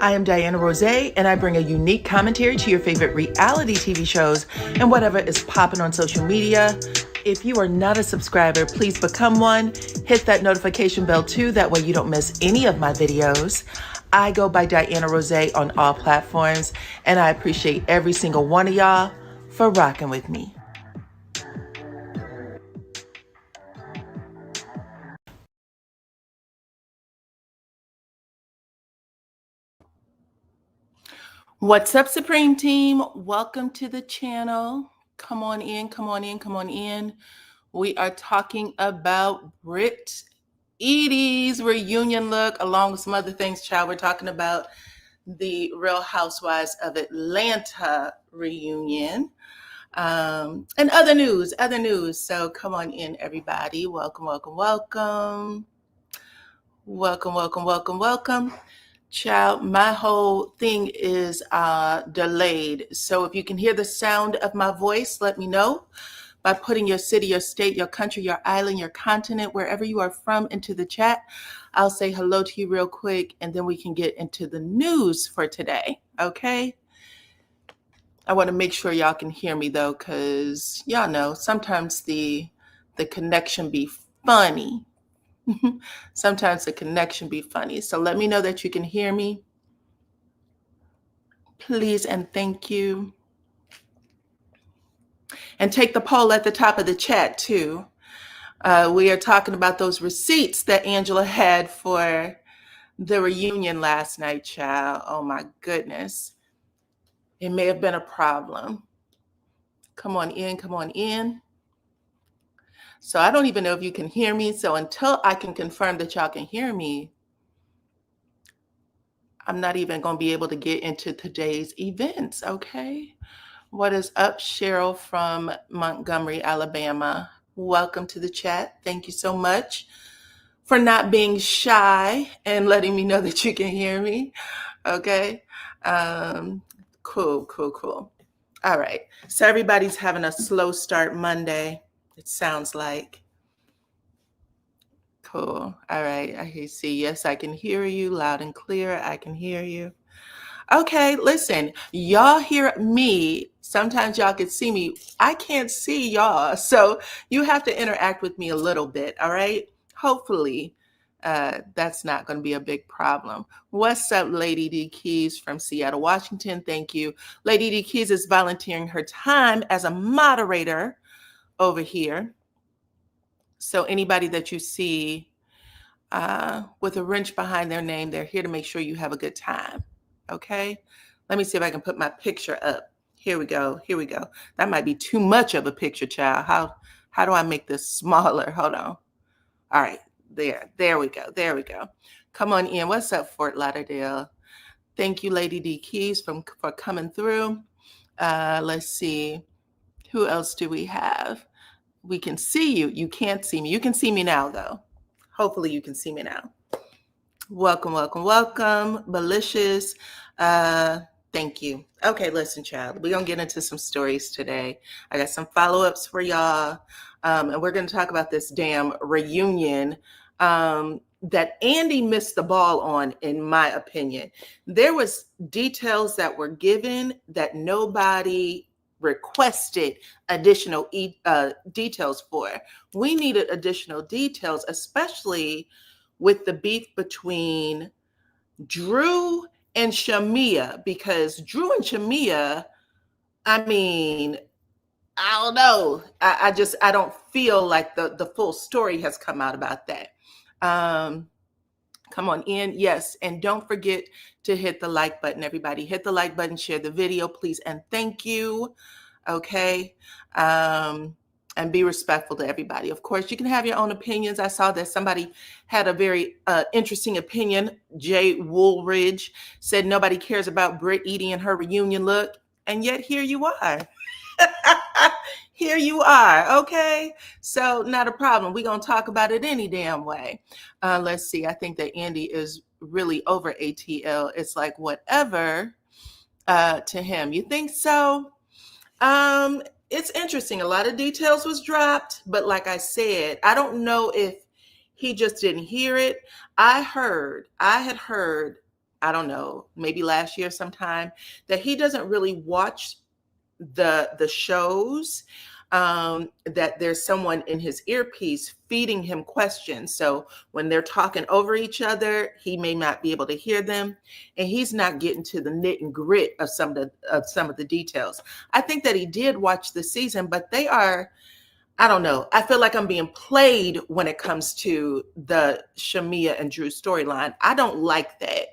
I am DYANAROZAY, and I bring a unique commentary to your favorite reality TV shows and whatever is popping on social media. If you are not a subscriber, please become one. Hit that notification bell too, that way you don't miss any of my videos. I go by DYANAROZAY on all platforms, and I appreciate every single one of y'all for rocking with me. What's up, Supreme Team? Welcome to the channel. Come on in, come on in, come on in. We are talking about Brit Eady's reunion look, along with some other things, child. We're talking about the Real Housewives of Atlanta reunion and other news. So come on in, everybody. Welcome, welcome, welcome. Welcome, welcome, welcome, welcome. Child, my whole thing is delayed. So if you can hear the sound of my voice, let me know by putting your city, your state, your country, your island, your continent, wherever you are from, into the chat. I'll say hello to you real quick, and then we can get into the news for today, okay? I want to make sure y'all can hear me, though, because y'all know sometimes the connection be funny. Sometimes the connection be funny. So let me know that you can hear me. Please and thank you. And take the poll at the top of the chat too. We are talking about those receipts that Angela had for the reunion last night, child. Oh my goodness. It may have been a problem. Come on in, come on in. So I don't even know if you can hear me. So until I can confirm that y'all can hear me, I'm not even going to be able to get into today's events, okay? What is up, Cheryl from Montgomery, Alabama? Welcome to the chat. Thank you so much for not being shy and letting me know that you can hear me, okay? Cool. All right, so everybody's having a slow start Monday, it sounds like. Cool. All right, I see. Yes, I can hear you loud and clear. I can hear you. Okay, listen, y'all hear me. Sometimes y'all can see me. I can't see y'all. So you have to interact with me a little bit, all right? Hopefully, that's not going to be a big problem. What's up, Lady D Keys from Seattle, Washington? Thank you. Lady D Keys is volunteering her time as a moderator over here. So anybody that you see with a wrench behind their name, they're here to make sure you have a good time. Okay, let me see if I can put my picture up. Here we go. That might be too much of a picture, child. How do I make this smaller? Hold on. All right, there we go. Come on in. What's up, Fort Lauderdale? Thank you, Lady D Keys, for coming through. Let's see. Who else do we have? We can see you. You can't see me. You can see me now, though. Hopefully you can see me now. Welcome. Malicious. Thank you. Okay, listen, child. We're going to get into some stories today. I got some follow-ups for y'all. And we're going to talk about this damn reunion that Andy missed the ball on, in my opinion. There was details that were given that nobody requested additional details for. We needed additional details, especially with the beef between Drew and Shamia, because Drew and Shamia, I mean, I don't know. I don't feel like the full story has come out about that. Come on in. Yes. And don't forget to hit the like button, everybody. Hit the like button, share the video, please. And thank you. Okay. And be respectful to everybody. Of course, you can have your own opinions. I saw that somebody had a very interesting opinion. Jay Woolridge said nobody cares about Brit Eady and her reunion look. And yet here you are. Here you are. Okay. So not a problem. We're going to talk about it any damn way. Let's see. I think that Andy is really over ATL. It's like whatever to him. You think so? It's interesting. A lot of details was dropped, but like I said, I don't know if he just didn't hear it. I had heard I don't know, maybe last year sometime, that he doesn't really watch the shows, that there's someone in his earpiece feeding him questions. So when they're talking over each other, he may not be able to hear them, and he's not getting to the knit and grit of some of the details. I think that he did watch the season, but they are, I don't know. I feel like I'm being played when it comes to the Shamia and Drew storyline. I don't like that.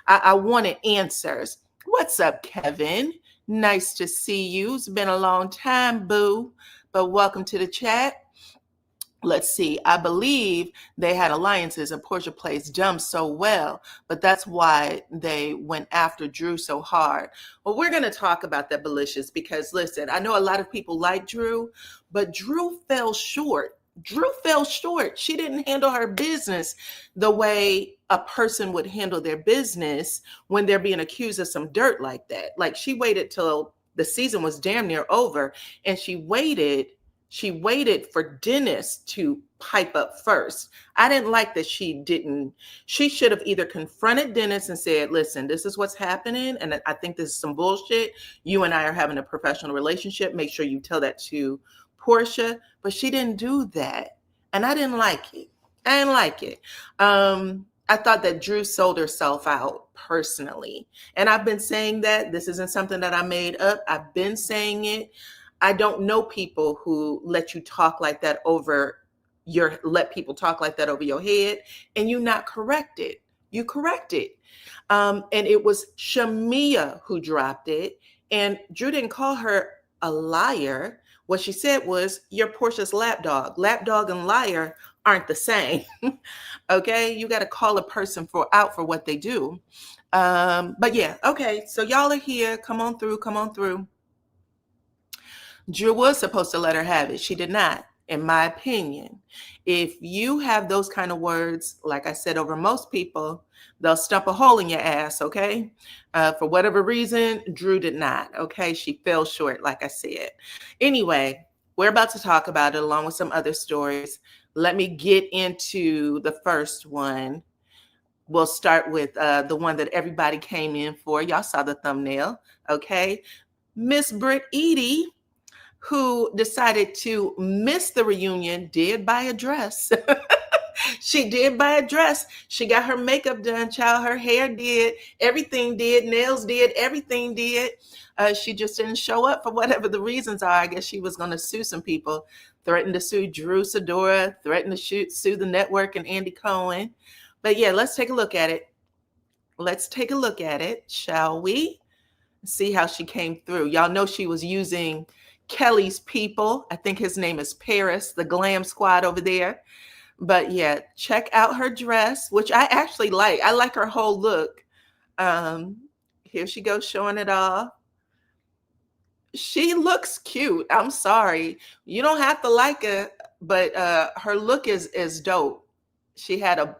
I wanted answers. What's up, Kevin? Nice to see you. It's been a long time, boo. But welcome to the chat. Let's see. I believe they had alliances and Portia plays dumb so well, but that's why they went after Drew so hard. Well, we're going to talk about that, Belicious, because listen, I know a lot of people like Drew, but Drew fell short. Drew fell short. She didn't handle her business the way a person would handle their business when they're being accused of some dirt like that. Like, she waited till the season was damn near over, and she waited for Dennis to pipe up first. I didn't like that she should have either confronted Dennis and said, listen, this is what's happening, and I think this is some bullshit. You and I are having a professional relationship. Make sure you tell that to Portia. But she didn't do that, and I didn't like it. I thought that Drew sold herself out personally, and I've been saying that. This isn't something that I made up. I've been saying it. I don't know people who let people talk like that over your head, and you not correct it. You correct it. And it was Shamia who dropped it, and Drew didn't call her a liar. What she said was, you're Portia's lapdog. Lapdog and liar aren't the same. Okay, you got to call a person out for what they do. But yeah, okay. So y'all are here. Come on through. Drew was supposed to let her have it. She did not, in my opinion. If you have those kind of words, like I said, over most people, they'll stump a hole in your ass, okay? For whatever reason, Drew did not, okay? She fell short, like I said. Anyway, we're about to talk about it along with some other stories. Let me get into the first one. We'll start with the one that everybody came in for. Y'all saw the thumbnail, okay? Miss Brit Eady, who decided to miss the reunion, did buy a dress. She did buy a dress. She got her makeup done, child. Her hair did. Everything did. Nails did. Everything did. She just didn't show up for whatever the reasons are. I guess she was going to sue some people. Threatened to sue Drew Sidora. Threatened to sue the network and Andy Cohen. But yeah, let's take a look at it. Shall we? See how she came through. Y'all know she was using Kelly's people. I think his name is Paris, the glam squad over there. But yeah, check out her dress, which I actually like. I like her whole look. Here she goes, showing it off. She looks cute. I'm sorry. You don't have to like her, but her look is dope. She had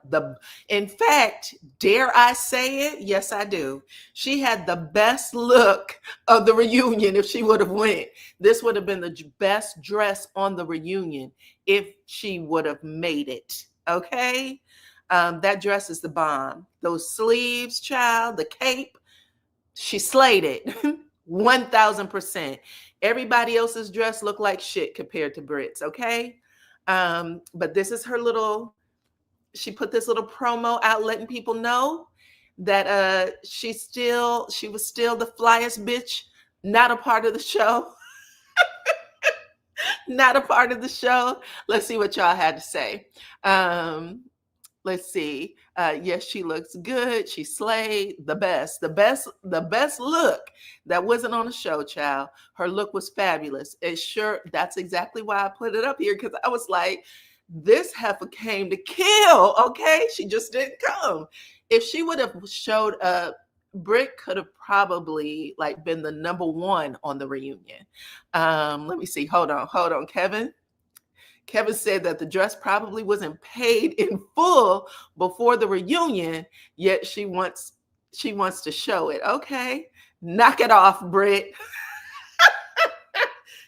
in fact, dare I say it? Yes, I do. She had the best look of the reunion if she would have went. This would have been the best dress on the reunion if she would have made it. Okay? That dress is the bomb. Those sleeves, child, the cape, she slayed it. 1000%. Everybody else's dress looked like shit compared to Brit's, okay? But this is her she put this little promo out letting people know that she was still the flyest bitch, not a part of the show. Not a part of the show. Let's see what y'all had to say. Let's see. Yes, she looks good. She slayed. The best look that wasn't on the show, child. Her look was fabulous. And sure, that's exactly why I put it up here, because I was like, this heifer came to kill, okay? She just didn't come. If she would have showed up, Brit could have probably been the number one on the reunion. Let me see. Hold on, Kevin. Kevin said that the dress probably wasn't paid in full before the reunion, yet she wants to show it. Okay, knock it off, Brit.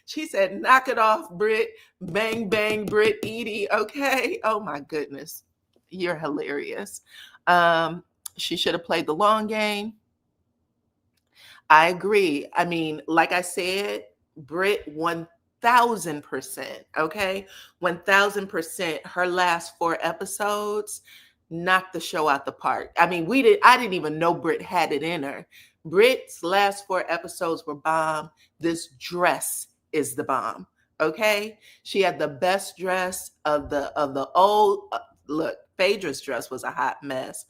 She said, knock it off, Brit. Bang, bang, Brit Eady. Okay. Oh, my goodness. You're hilarious. She should have played the long game. I agree. I mean, like I said, Brit 1000%, okay? 1000%. Her last 4 episodes knocked the show out the park. I mean, I didn't even know Brit had it in her. Brit's last 4 episodes were bomb. This dress is the bomb. Okay? She had the best dress of the old look, Phaedra's dress was a hot mess.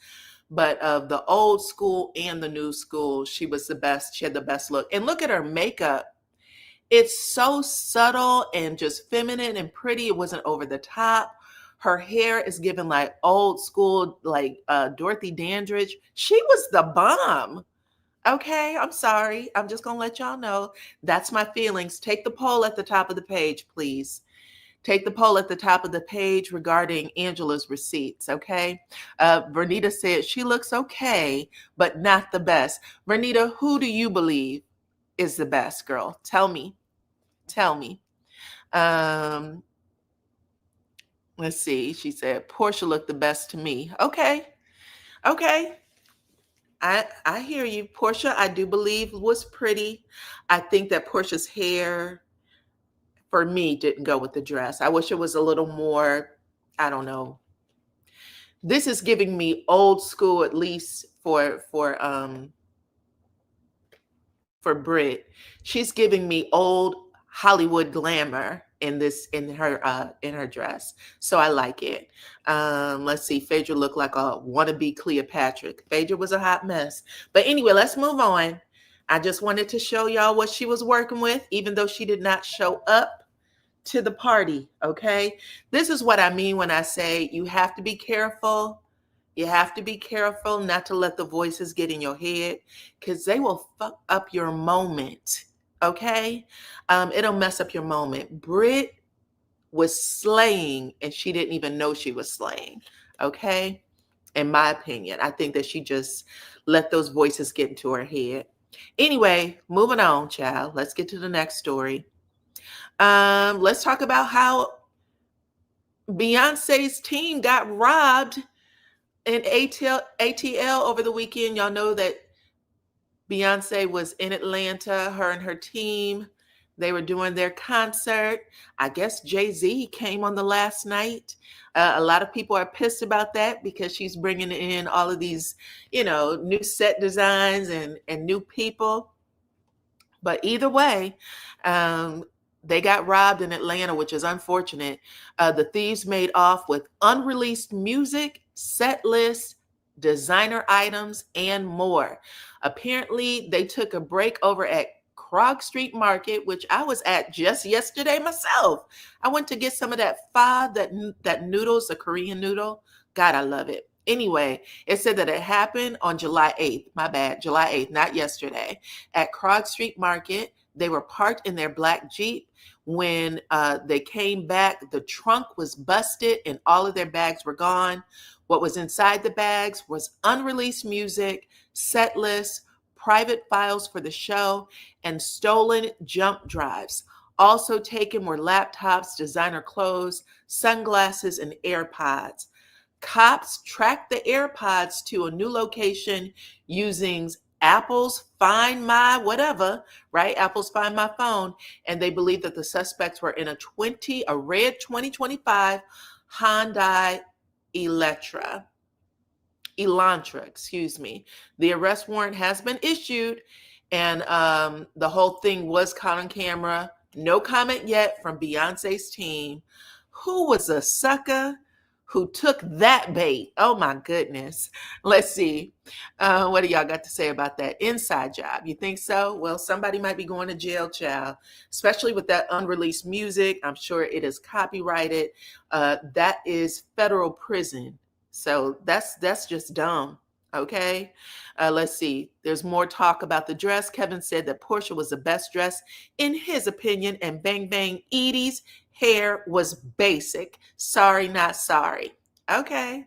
But of the old school and the new school, she was the best. She had the best look. And look at her makeup. It's so subtle and just feminine and pretty. It wasn't over the top. Her hair is given like old school, like Dorothy Dandridge. She was the bomb. Okay, I'm sorry. I'm just going to let y'all know. That's my feelings. Take the poll at the top of the page, please. Take the poll at the top of the page regarding Angela's receipts, okay? Vernita said she looks okay, but not the best. Vernita, who do you believe is the best, girl? Tell me. Tell me. Let's see. She said, Portia looked the best to me. Okay. Okay. I hear you. Portia, I do believe was pretty. I think that Portia's hair, for me, didn't go with the dress. I wish it was a little more, I don't know. This is giving me old school, at least for Brit. She's giving me old Hollywood glamour in her dress. So I like it. Let's see. Phaedra looked like a wannabe Cleopatra. Phaedra was a hot mess. But anyway, let's move on. I just wanted to show y'all what she was working with, even though she did not show up to the party, okay? This is what I mean when I say you have to be careful. You have to be careful not to let the voices get in your head, because they will fuck up your moment, okay? It'll mess up your moment. Brit was slaying, and she didn't even know she was slaying, okay? In my opinion, I think that she just let those voices get into her head. Anyway, moving on, child. Let's get to the next story. Let's talk about how Beyonce's team got robbed in ATL over the weekend. Y'all know that Beyonce was in Atlanta, her and her team. They were doing their concert. I guess Jay-Z came on the last night. A lot of people are pissed about that because she's bringing in all of these, new set designs and new people. But either way, they got robbed in Atlanta, which is unfortunate. The thieves made off with unreleased music, set lists, designer items, and more. Apparently, they took a break over at Krog Street Market, which I was at just yesterday myself. I went to get some of that pho, that noodles, a Korean noodle. God, I love it. Anyway, it said that it happened on July 8th. My bad, July 8th, not yesterday. At Krog Street Market, they were parked in their black Jeep. When they came back, the trunk was busted and all of their bags were gone. What was inside the bags was unreleased music, set lists, private files for the show, and stolen jump drives. Also taken were laptops, designer clothes, sunglasses, and AirPods. Cops tracked the AirPods to a new location using Apple's Find My whatever, right? Apple's Find My phone. And they believe that the suspects were in a red 2025 Hyundai Elantra. The arrest warrant has been issued, and the whole thing was caught on camera. No comment yet from Beyonce's team. Who was a sucker who took that bait? Oh my goodness. Let's see. What do y'all got to say about that inside job? You think so? Well, somebody might be going to jail, child, especially with that unreleased music. I'm sure it is copyrighted. That is federal prison. So that's just dumb. Okay. Let's see. There's more talk about the dress. Kevin said that Portia was the best dress in his opinion, and Bang Bang Eady's hair was basic. Sorry, not sorry. Okay.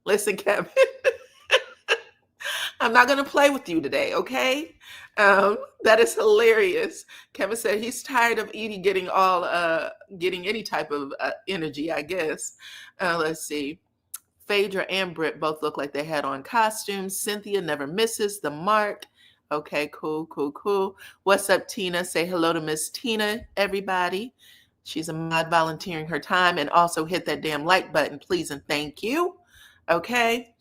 Listen, Kevin, I'm not going to play with you today, okay? That is hilarious. Kevin said he's tired of Eady getting any type of energy, I guess. Let's see. Phaedra and Brit both look like they had on costumes. Cynthia never misses the mark. Okay, cool, cool, cool. What's up, Tina? Say hello to Miss Tina, everybody. She's a mod volunteering her time, and also hit that damn like button, please and thank you. Okay.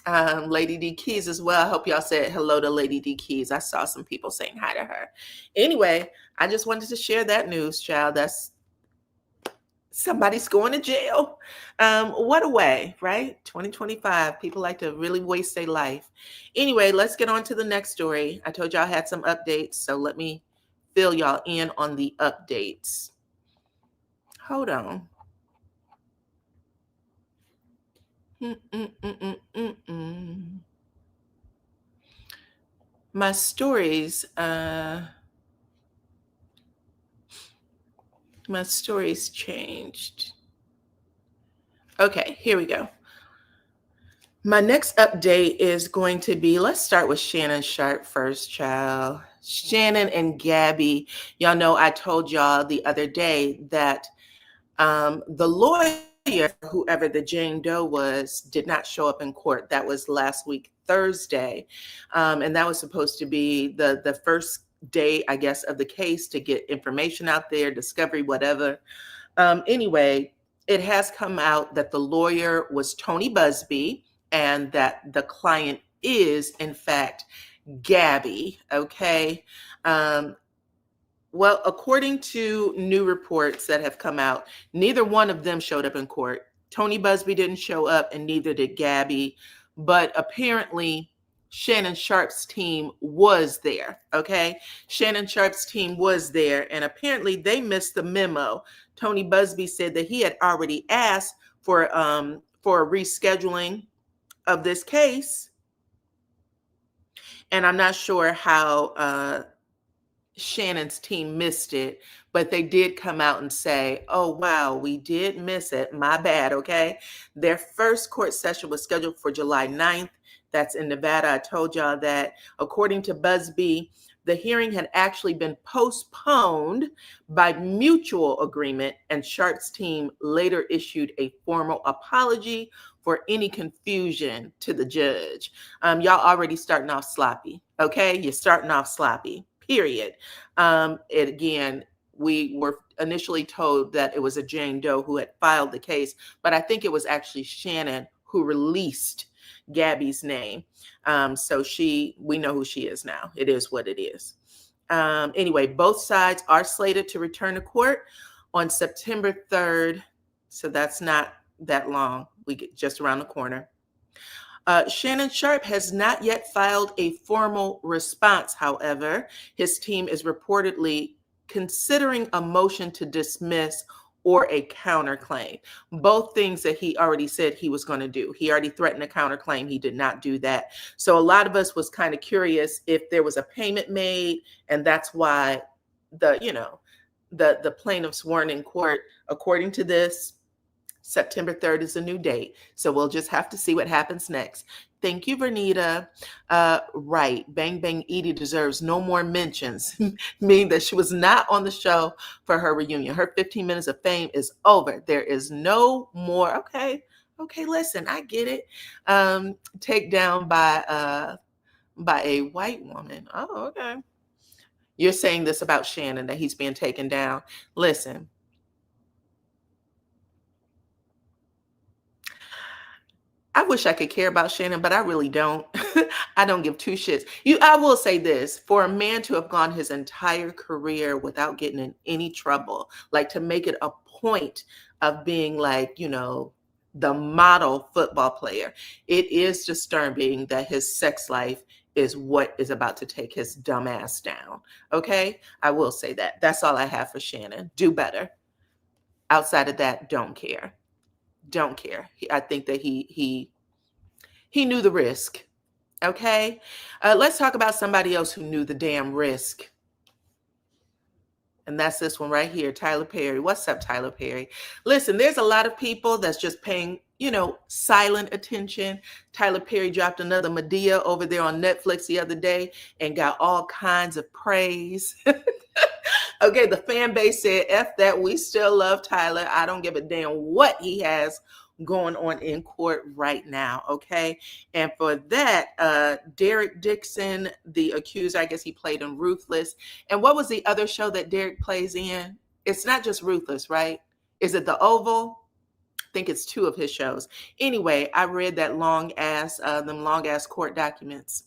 Lady D Keys as well. I hope y'all said hello to Lady D Keys. I saw some people saying hi to her. Anyway, I just wanted to share that news, child. That's somebody's going to jail. What a way, right? 2025. People like to really waste their life. Anyway, let's get on to the next story. I told y'all I had some updates, so let me fill y'all in on the updates. Hold on. My stories, changed. Okay, here we go. My next update is going to be, let's start with Shannon Sharpe first, child. Shannon and Gabby. Y'all know I told y'all the other day that the lawyer, whoever the Jane Doe was, did not show up in court. That was last week, Thursday. And that was supposed to be the first day, I guess, of the case to get information out there, discovery, whatever. Anyway, it has come out that the lawyer was Tony Busby and that the client is, in fact, Gabby. Okay. Well, according to new reports that have come out, neither one of them showed up in court. Tony Busby didn't show up, and neither did Gabby. But apparently, Shannon Sharpe's team was there. Okay, Shannon Sharpe's team was there, and apparently they missed the memo. Tony Busby said that he had already asked for a rescheduling of this case, and I'm not sure how Shannon's team missed it, but they did come out and say, oh, wow, we did miss it. My bad, okay? Their first court session was scheduled for July 9th. That's in Nevada. I told y'all that. According to Busby, the hearing had actually been postponed by mutual agreement, and Sharpe's team later issued a formal apology for any confusion to the judge. Y'all already starting off sloppy, okay? You're starting off sloppy. Period. Again, we were initially told that it was a Jane Doe who had filed the case, but I think it was actually Shannon who released Gabby's name. So we know who she is now. It is what it is. Anyway, both sides are slated to return to court on September 3rd. So that's not that long. We get just around the corner. Shannon Sharpe has not yet filed a formal response, however. His team is reportedly considering a motion to dismiss or a counterclaim. Both things that he already said he was going to do. He already threatened a counterclaim. He did not do that. So a lot of us was kind of curious if there was a payment made, and that's why the plaintiffs weren't in court. According to this, September 3rd is a new date. So we'll just have to see what happens next. Thank you, Vernita. Right. Bang Bang Eady deserves no more mentions, meaning that she was not on the show for her reunion. Her 15 minutes of fame is over. There is no more. Okay, listen, I get it. Take down by a white woman. Oh, okay. You're saying this about Shannon, that he's being taken down. Listen. I wish I could care about Shannon, but I really don't. I don't give two shits. I will say this, for a man to have gone his entire career without getting in any trouble, like to make it a point of being like, the model football player, it is disturbing that his sex life is what is about to take his dumb ass down. Okay? I will say that. That's all I have for Shannon. Do better. Outside of that, don't care. Don't care. I think that he knew the risk. Okay. Let's talk about somebody else who knew the damn risk. And that's this one right here, Tyler Perry. What's up, Tyler Perry? Listen, there's a lot of people that's just paying, silent attention. Tyler Perry dropped another Medea over there on Netflix the other day and got all kinds of praise. Okay, the fan base said, F that, we still love Tyler. I don't give a damn what he has going on in court right now, okay? And for that, Derek Dixon, the accuser, I guess he played in Ruthless. And what was the other show that Derek plays in? It's not just Ruthless, right? Is it The Oval? I think it's two of his shows. Anyway, I read that them long ass court documents.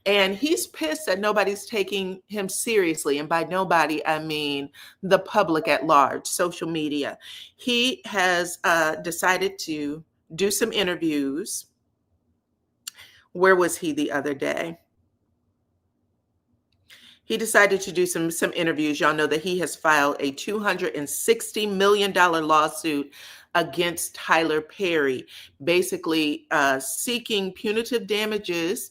And he's pissed that nobody's taking him seriously. And by nobody, I mean the public at large, social media. He has decided to do some interviews. Where was he the other day? He decided to do some interviews. Y'all know that he has filed a $260 million lawsuit against Tyler Perry, basically seeking punitive damages,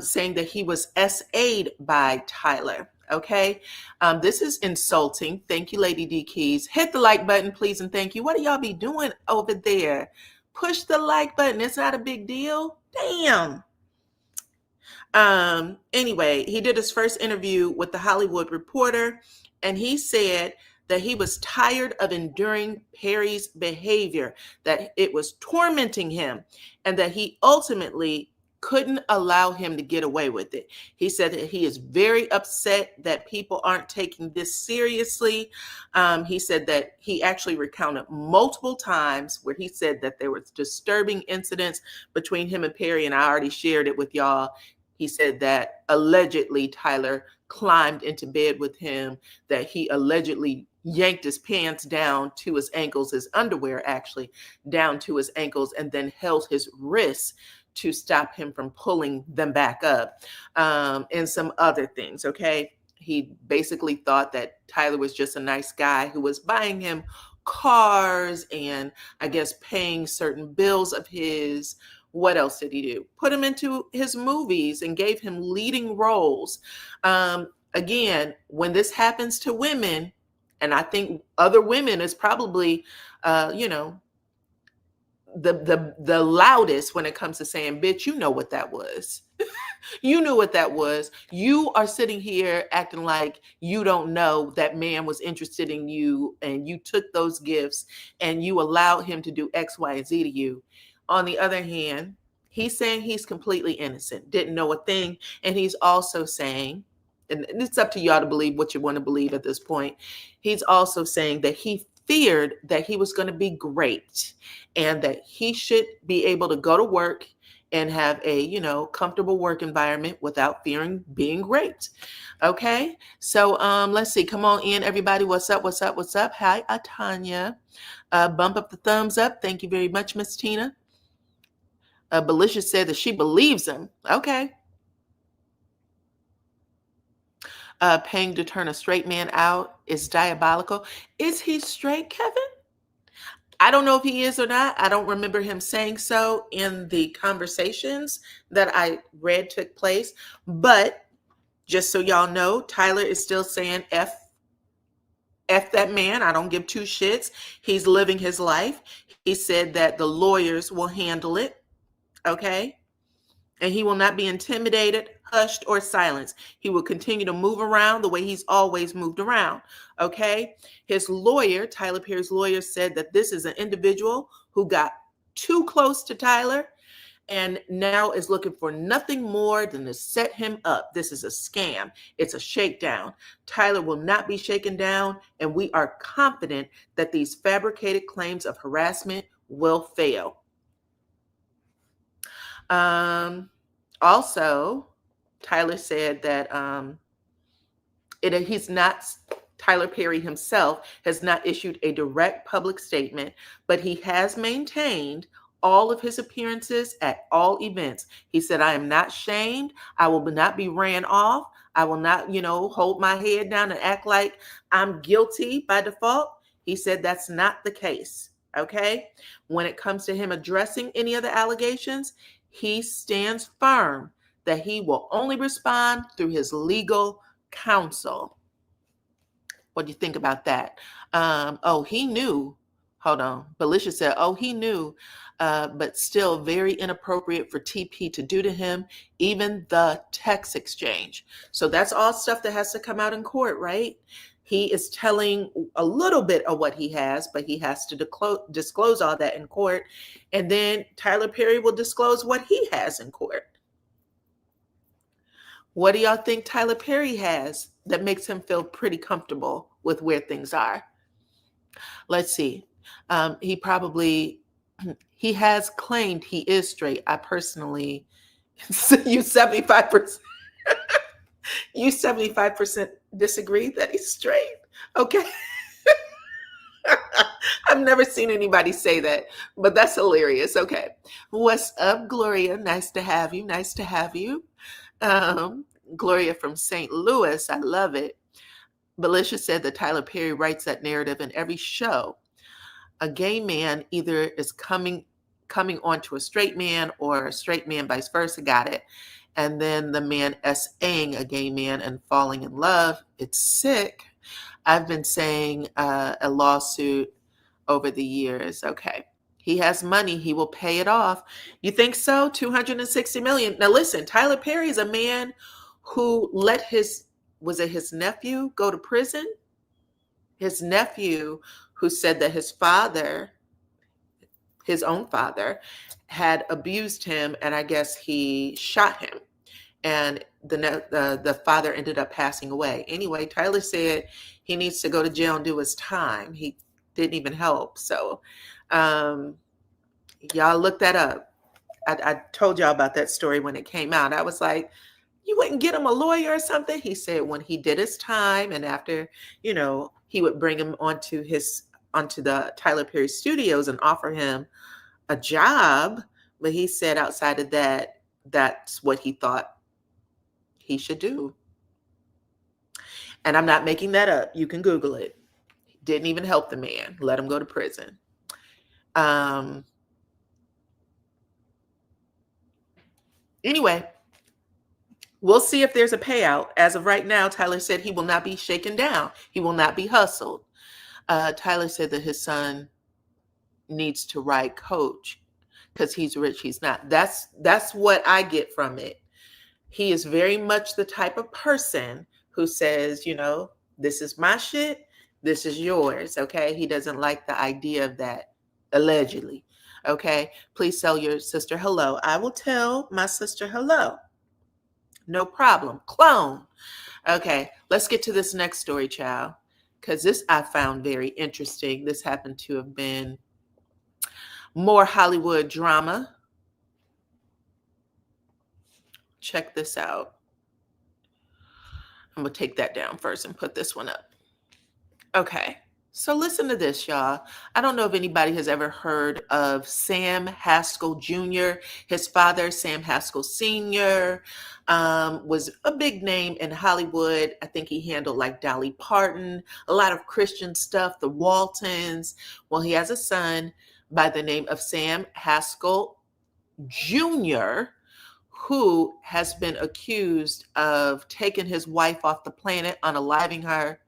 saying that he was SA'd by Tyler. Okay. This is insulting. Thank you, Lady D Keys. Hit the like button, please, and thank you. What do y'all be doing over there? Push the like button. It's not a big deal. Damn. Anyway, he did his first interview with the Hollywood Reporter, and he said that he was tired of enduring Perry's behavior, that it was tormenting him, and that he ultimately couldn't allow him to get away with it. He said that he is very upset that people aren't taking this seriously. He said that he actually recounted multiple times where he said that there was disturbing incidents between him and Perry, and I already shared it with y'all. He said that allegedly Tyler climbed into bed with him, that he allegedly yanked his pants down to his ankles, his underwear actually down to his ankles, and then held his wrists to stop him from pulling them back up, and some other things, okay? He basically thought that Tyler was just a nice guy who was buying him cars and I guess paying certain bills of his. What else did he do? Put him into his movies and gave him leading roles. Again, when this happens to women, and I think other women is probably, the loudest when it comes to saying, bitch, you know what that was. You knew what that was. You are sitting here acting like you don't know that man was interested in you and you took those gifts and you allowed him to do X, Y, and Z to you. On the other hand, he's saying he's completely innocent, didn't know a thing. And he's also saying, and it's up to y'all to believe what you want to believe at this point. He's also saying that he feared that he was going to be raped and that he should be able to go to work and have a, comfortable work environment without fearing being raped. Okay. So let's see. Come on in, everybody. What's up? What's up? What's up? Hi, Atanya. Bump up the thumbs up. Thank you very much, Miss Tina. Belisha said that she believes him. Okay. Paying to turn a straight man out is diabolical. Is he straight, Kevin? I don't know if he is or not. I don't remember him saying so in the conversations that I read took place. But just so y'all know, Tyler is still saying F that man. I don't give two shits. He's living his life. He said that the lawyers will handle it. Okay. And he will not be intimidated, hushed, or silenced. He will continue to move around the way he's always moved around. Okay. His lawyer, Tyler Perry's lawyer, said that this is an individual who got too close to Tyler and now is looking for nothing more than to set him up. This is a scam. It's a shakedown. Tyler will not be shaken down, and we are confident that these fabricated claims of harassment will fail. Also, Tyler said that Tyler Perry himself has not issued a direct public statement, but he has maintained all of his appearances at all events. He said, I am not shamed. I will not be ran off. I will not, hold my head down and act like I'm guilty by default. He said that's not the case. Okay. When it comes to him addressing any of the allegations, he stands firm that he will only respond through his legal counsel. What do you think about that? He knew. Hold on. Belisha said, he knew, but still very inappropriate for TP to do to him, even the text exchange. So that's all stuff that has to come out in court, right? He is telling a little bit of what he has, but he has to disclose all that in court. And then Tyler Perry will disclose what he has in court. What do y'all think Tyler Perry has that makes him feel pretty comfortable with where things are? Let's see. He has claimed he is straight. I personally, you 75%, you 75% disagree that he's straight. Okay. I've never seen anybody say that, but that's hilarious. Okay. What's up, Gloria? Nice to have you. Nice to have you. Gloria from St. Louis. I love it. Belisha said that Tyler Perry writes that narrative in every show. A gay man either is coming onto a straight man, or a straight man vice versa. Got it. And then the man SAing a gay man and falling in love. It's sick. I've been saying a lawsuit over the years. Okay. He has money. He will pay it off. You think so? $260 million. Now listen, Tyler Perry is a man who let was it his nephew go to prison? His nephew, who said that his father, his own father, had abused him, and I guess he shot him. And the father ended up passing away. Anyway, Tyler said he needs to go to jail and do his time. He didn't even help. So y'all look that up. I told y'all about that story when it came out. I was like, you wouldn't get him a lawyer or something? He said when he did his time, and after, he would bring him onto the Tyler Perry studios and offer him a job. But he said outside of that, that's what he thought he should do. And I'm not making that up. You can Google it. Didn't even help the man. Let him go to prison. Anyway, we'll see if there's a payout. As of right now, Tyler said he will not be shaken down. He will not be hustled. Tyler said that his son needs to ride coach because he's rich. He's not. That's what I get from it. He is very much the type of person who says, this is my shit. This is yours. Okay. He doesn't like the idea of that, allegedly. Okay. Please tell your sister hello. I will tell my sister hello. No problem. Clone. Okay. Let's get to this next story, child, because this I found very interesting. This happened to have been more Hollywood drama. Check this out. I'm going to take that down first and put this one up. Okay. So listen to this, y'all. I don't know if anybody has ever heard of Sam Haskell Jr. His father, Sam Haskell Sr., was a big name in Hollywood. I think he handled like Dolly Parton, a lot of Christian stuff, the Waltons. Well, he has a son by the name of Sam Haskell Jr., who has been accused of taking his wife off the planet, unaliving her,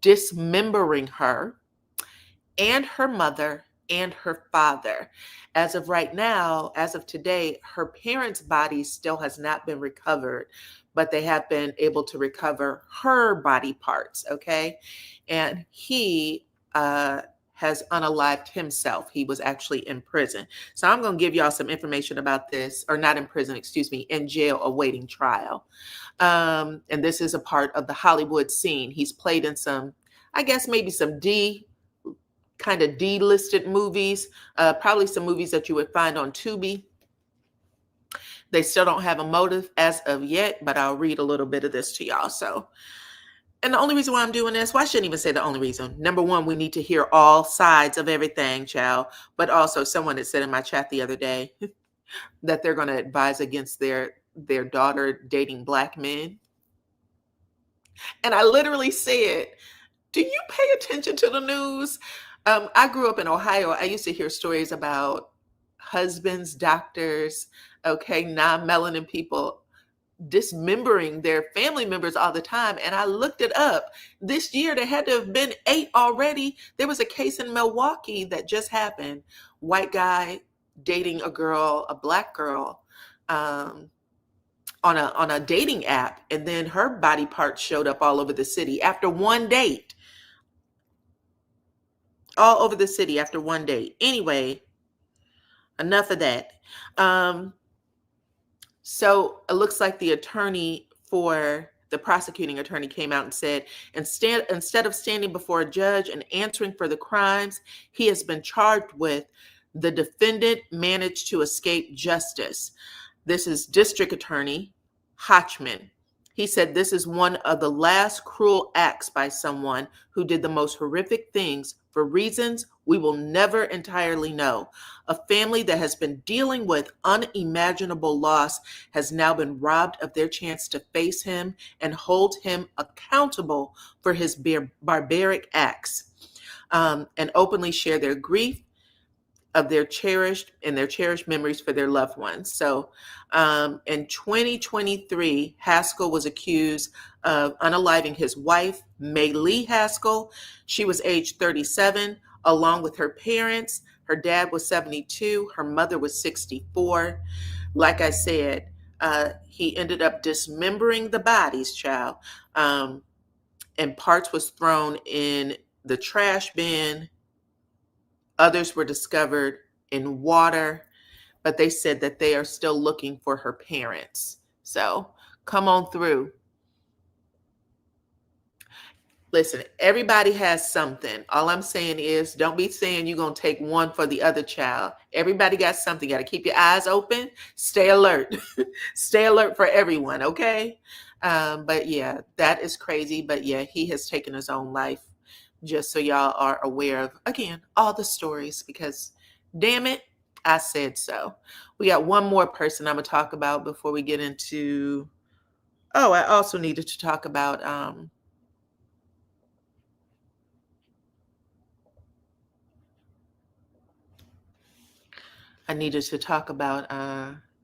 dismembering her, and her mother and her father. As of right now, as of today, her parents' body still has not been recovered, but they have been able to recover her body parts, okay? And he has unalived himself. He was actually in prison. So I'm going to give y'all some information about this, or not in prison, excuse me, in jail awaiting trial. And this is a part of the Hollywood scene. He's played in some, I guess maybe some kind of D-listed movies, probably some movies that you would find on Tubi. They still don't have a motive as of yet, but I'll read a little bit of this to y'all. So, and the only reason why I'm doing this, well, I shouldn't even say the only reason. Number one, we need to hear all sides of everything, child. But also someone had said in my chat the other day that they're going to advise against their daughter dating black men. And I literally said, do you pay attention to the news? I grew up in Ohio. I used to hear stories about husbands, doctors, okay, non-melanin people dismembering their family members all the time. And I looked it up. This year, there had to have been 8 already. There was a case in Milwaukee that just happened. White guy dating a girl, a black girl. on a dating app, and then her body parts showed up all over the city after one date. All over the city after one date. Anyway, enough of that. Um, So it looks like the prosecuting attorney came out and said, instead of standing before a judge and answering for the crimes he has been charged with, the defendant managed to escape justice. This is District Attorney Hodgman. He said this is one of the last cruel acts by someone who did the most horrific things for reasons we will never entirely know. A family that has been dealing with unimaginable loss has now been robbed of their chance to face him and hold him accountable for his barbaric acts, and openly share their grief of their cherished memories for their loved ones. So in 2023, Haskell was accused of unaliving his wife, May Lee Haskell. She was age 37, along with her parents. Her dad was 72. Her mother was 64. Like I said, he ended up dismembering the bodies, child, and parts was thrown in the trash bin. Others were discovered in water, but they said that they are still looking for her parents. So come on through. Listen, everybody has something. All I'm saying is don't be saying you're going to take one for the other child. Everybody got something. You got to keep your eyes open. Stay alert. Stay alert for everyone, okay? But yeah, that is crazy. But yeah, he has taken his own life. Just so y'all are aware of, again, all the stories, because damn it, I said so. We got one more person I'm going to talk about before we get into, oh, I also needed to talk about,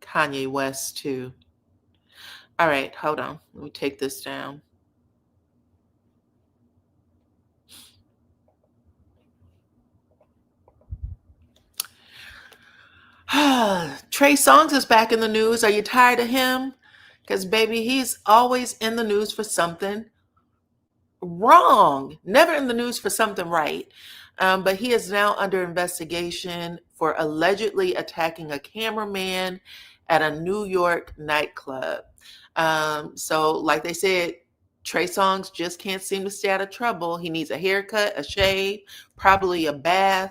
Kanye West too. All right, hold on. Let me take this down. Trey Songz is back in the news. Are you tired of him? Because, baby, he's always in the news for something wrong, never in the news for something right. But he is now under investigation for allegedly attacking a cameraman at a New York nightclub. So, like they said, Trey Songz just can't seem to stay out of trouble. He needs a haircut, a shave, probably a bath.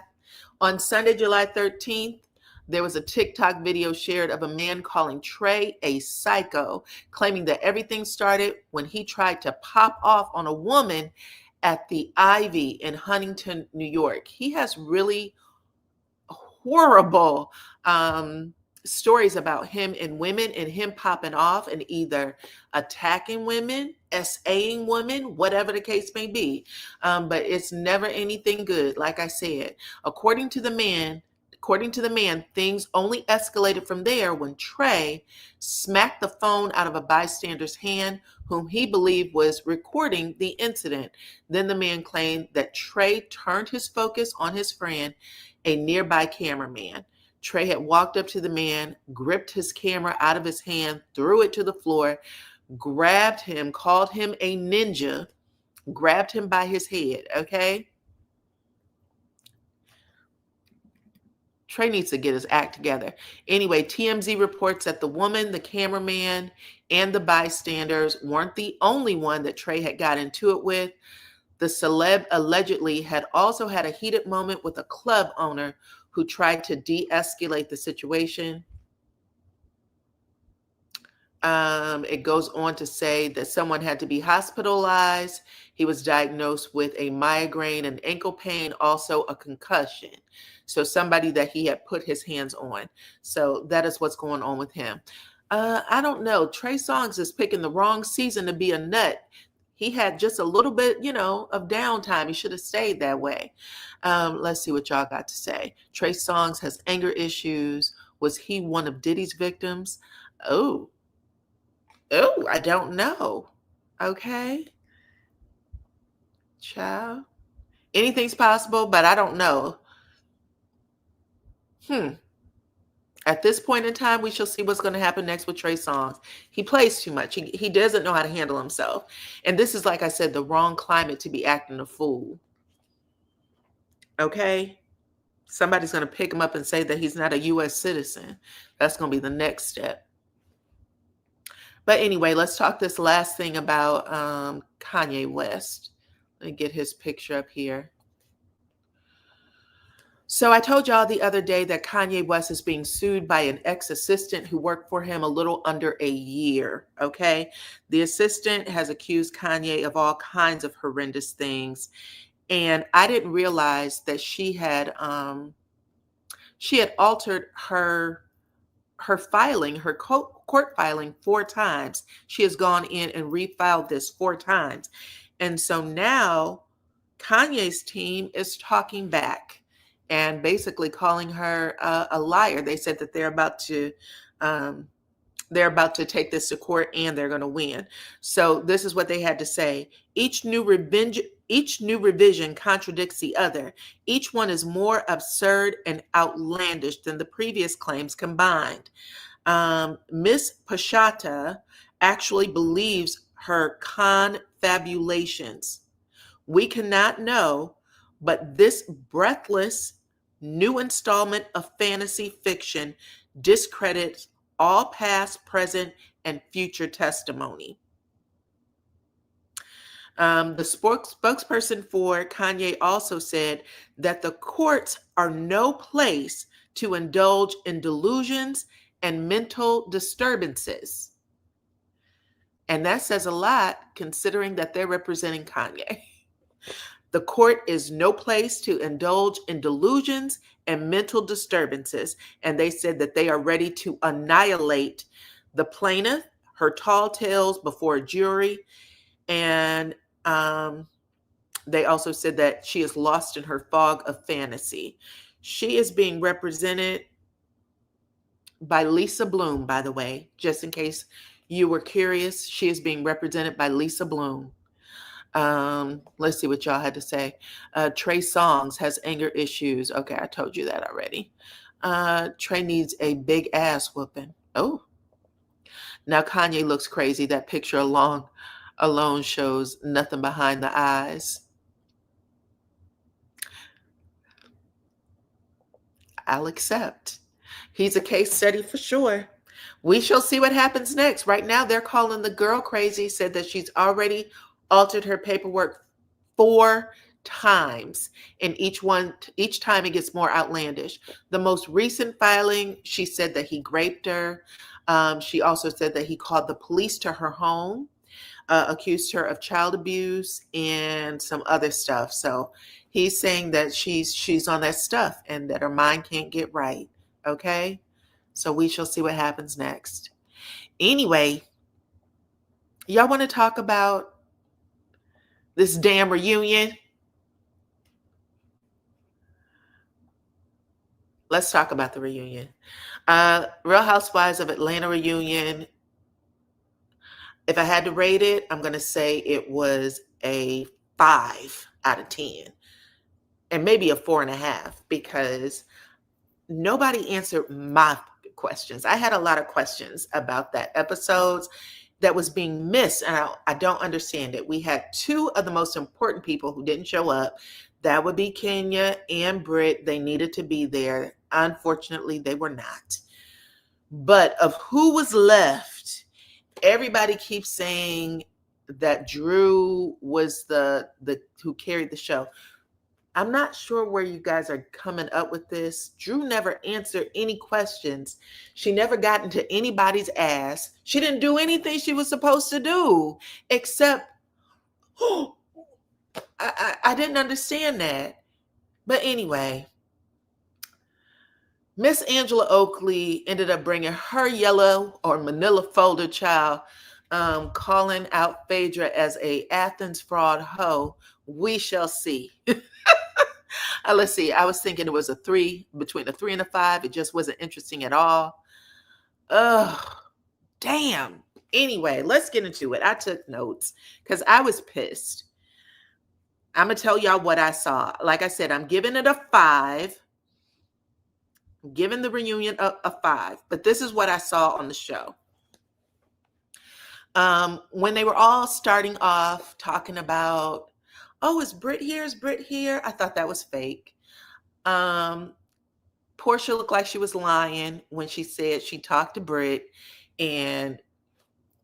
On Sunday, July 13th, there was a TikTok video shared of a man calling Trey a psycho, claiming that everything started when he tried to pop off on a woman at the Ivy in Huntington, New York. He has really horrible stories about him and women, and him popping off and either attacking women, SAing women, whatever the case may be. But it's never anything good. Like I said, according to the man, things only escalated from there when Trey smacked the phone out of a bystander's hand, whom he believed was recording the incident. Then the man claimed that Trey turned his focus on his friend, a nearby cameraman. Trey had walked up to the man, gripped his camera out of his hand, threw it to the floor, grabbed him, called him a ninja, grabbed him by his head, okay? Trey needs to get his act together. Anyway, TMZ reports that the woman, the cameraman, and the bystanders weren't the only one that Trey had got into it with. The celeb allegedly had also had a heated moment with a club owner who tried to de-escalate the situation. It goes on to say that someone had to be hospitalized. He was diagnosed with a migraine and ankle pain, also a concussion. So somebody that he had put his hands on. So that is what's going on with him. I don't know. Trey Songz is picking the wrong season to be a nut. He had just a little bit, of downtime. He should have stayed that way. Let's see what y'all got to say. Trey Songz has anger issues. Was he one of Diddy's victims? Oh, I don't know. Okay. Child. Anything's possible, but I don't know. At this point in time, we shall see what's going to happen next with Trey Songz. He plays too much. He doesn't know how to handle himself. And this is, like I said, the wrong climate to be acting a fool. Okay? Somebody's going to pick him up and say that he's not a U.S. citizen. That's going to be the next step. But anyway, let's talk this last thing about Kanye West. Let me get his picture up here. So I told y'all the other day that Kanye West is being sued by an ex-assistant who worked for him a little under a year, okay? The assistant has accused Kanye of all kinds of horrendous things. And I didn't realize that she had altered her filing, her court filing 4 times. She has gone in and refiled this 4 times. And so now Kanye's team is talking back and basically calling her a liar. They said that they're about to take this to court and they're going to win. So this is what they had to say. Each new revision contradicts the other. Each one is more absurd and outlandish than the previous claims combined. Miss Pashata actually believes her confabulations. We cannot know, but this breathless new installment of fantasy fiction discredits all past, present, and future testimony. The spokesperson for Kanye also said that the courts are no place to indulge in delusions and mental disturbances. And that says a lot considering that they're representing Kanye. The court is no place to indulge in delusions and mental disturbances. And they said that they are ready to annihilate the plaintiff, her tall tales before a jury. And they also said that she is lost in her fog of fantasy. She is being represented by Lisa Bloom, by the way, just in case you were curious. She is being represented by Lisa Bloom. Let's see what y'all had to say. Trey Songz has anger issues. Okay, I told you that already. Trey needs a big ass whooping. Oh, now Kanye looks crazy. That picture alone shows nothing behind the eyes. I'll accept. He's a case study for sure. We shall see what happens next. Right now, they're calling the girl crazy, said that she's already altered her paperwork 4 times, and each time it gets more outlandish. The most recent filing, she said that he raped her. She also said that he called the police to her home, accused her of child abuse and some other stuff. So he's saying that she's on that stuff and that her mind can't get right. Okay, so we shall see what happens next. Anyway, y'all want to talk about this damn reunion? Let's talk about the reunion. Real Housewives of Atlanta reunion. If I had to rate it, I'm going to say it was a 5 out of 10 and maybe a 4.5 because nobody answered my questions. I had a lot of questions about that episode that was being missed, and I don't understand it. We had 2 of the most important people who didn't show up. That would be Kenya and Brit. They needed to be there. Unfortunately, they were not. But of who was left, everybody keeps saying that Drew was the who carried the show. I'm not sure where you guys are coming up with this. Drew never answered any questions. She never got into anybody's ass. She didn't do anything she was supposed to do, except, I didn't understand that. But anyway, Miss Angela Oakley ended up bringing her yellow or manila folder child, calling out Phaedra as a Athens fraud hoe. We shall see. Let's see. I was thinking it was a 3, between a 3 and a 5. It just wasn't interesting at all. Oh, damn. Anyway, let's get into it. I took notes because I was pissed. I'm going to tell y'all what I saw. Like I said, I'm giving it a 5. Giving the reunion a 5. But this is what I saw on the show. When they were all starting off talking about, oh, is Brit here? Is Brit here? I thought that was fake. Portia looked like she was lying when she said she talked to Brit, and,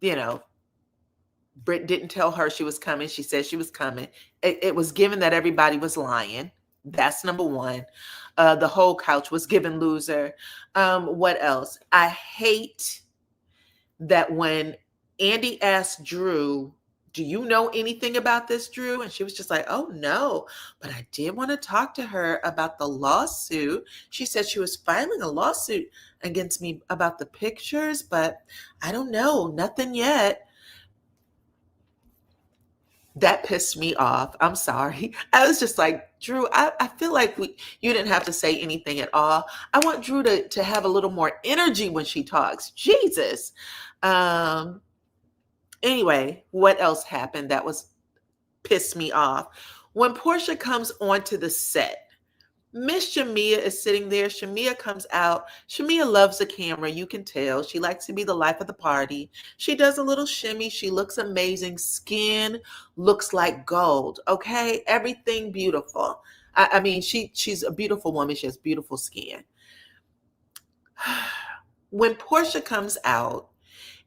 you know, Brit didn't tell her she was coming. She said she was coming. It was given that everybody was lying. That's number one. The whole couch was given loser. What else? I hate that when Andy asked Drew, do you know anything about this, Drew? And she was just like, oh, no, but I did want to talk to her about the lawsuit. She said she was filing a lawsuit against me about the pictures, but I don't know, nothing yet. That pissed me off. I'm sorry. I was just like, Drew, I feel like you didn't have to say anything at all. I want Drew to have a little more energy when she talks. Jesus. Anyway, what else happened that was pissed me off? When Portia comes onto the set, Miss Shamia is sitting there. Shamia comes out. Shamia loves the camera. You can tell. She likes to be the life of the party. She does a little shimmy. She looks amazing. Skin looks like gold. Okay? Everything beautiful. I mean, she's a beautiful woman. She has beautiful skin. When Portia comes out,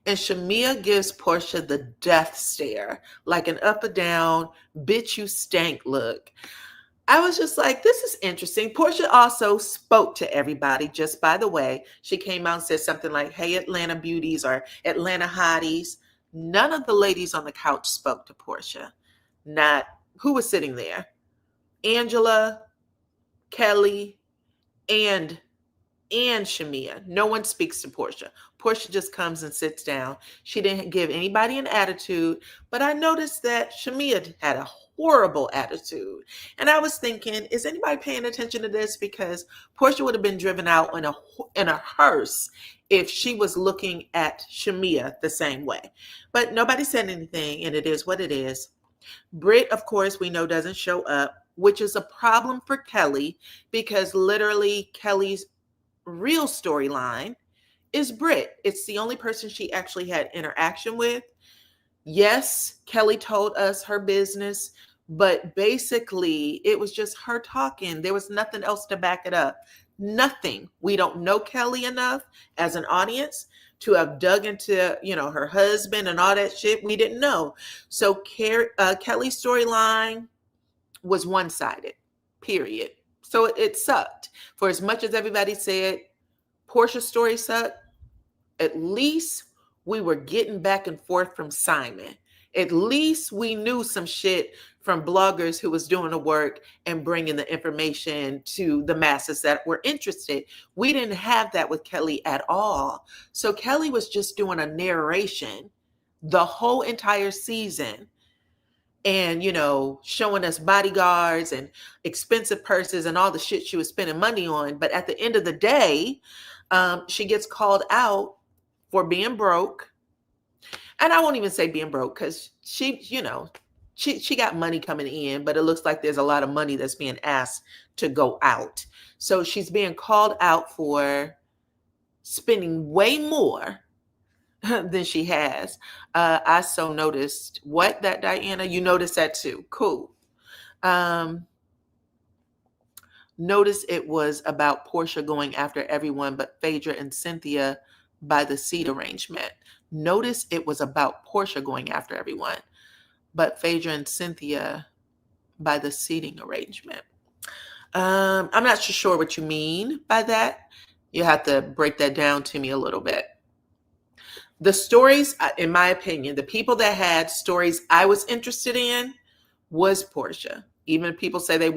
and Shamia gives Portia the death stare, like an up or down, bitch, you stank look. I was just like, this is interesting. Portia also spoke to everybody, just by the way. She came out and said something like, hey, Atlanta beauties or Atlanta hotties. None of the ladies on the couch spoke to Portia. Not who was sitting there? Angela, Kelly, and Shamia. No one speaks to Portia. Portia just comes and sits down. She didn't give anybody an attitude, but I noticed that Shamia had a horrible attitude. And I was thinking, is anybody paying attention to this? Because Portia would have been driven out in a hearse if she was looking at Shamia the same way. But nobody said anything, and it is what it is. Brit, of course, we know doesn't show up, which is a problem for Kelly, because literally Kelly's real storyline is Brit. It's the only person she actually had interaction with. Yes, Kelly told us her business, but basically it was just her talking. There was nothing else to back it up. Nothing. We don't know Kelly enough as an audience to have dug into, her husband and all that shit. We didn't know. So Kelly's storyline was one-sided, period. So it sucked. For as much as everybody said Portia's story sucked, at least we were getting back and forth from Simon. At least we knew some shit from bloggers who was doing the work and bringing the information to the masses that were interested. We didn't have that with Kelly at all. So Kelly was just doing a narration the whole entire season. And, showing us bodyguards and expensive purses and all the shit she was spending money on. But at the end of the day, she gets called out for being broke. And I won't even say being broke, because she got money coming in, but it looks like there's a lot of money that's being asked to go out. So she's being called out for spending way more than she has. I so noticed that, Diana, you noticed that too. Cool. Notice it was about Portia going after everyone but Phaedra and Cynthia by the seat arrangement. Notice it was about Portia going after everyone but Phaedra and Cynthia by the seating arrangement. I'm not sure what you mean by that. You have to break that down to me a little bit. The stories, in my opinion, the people that had stories I was interested in was Portia. Even if people say they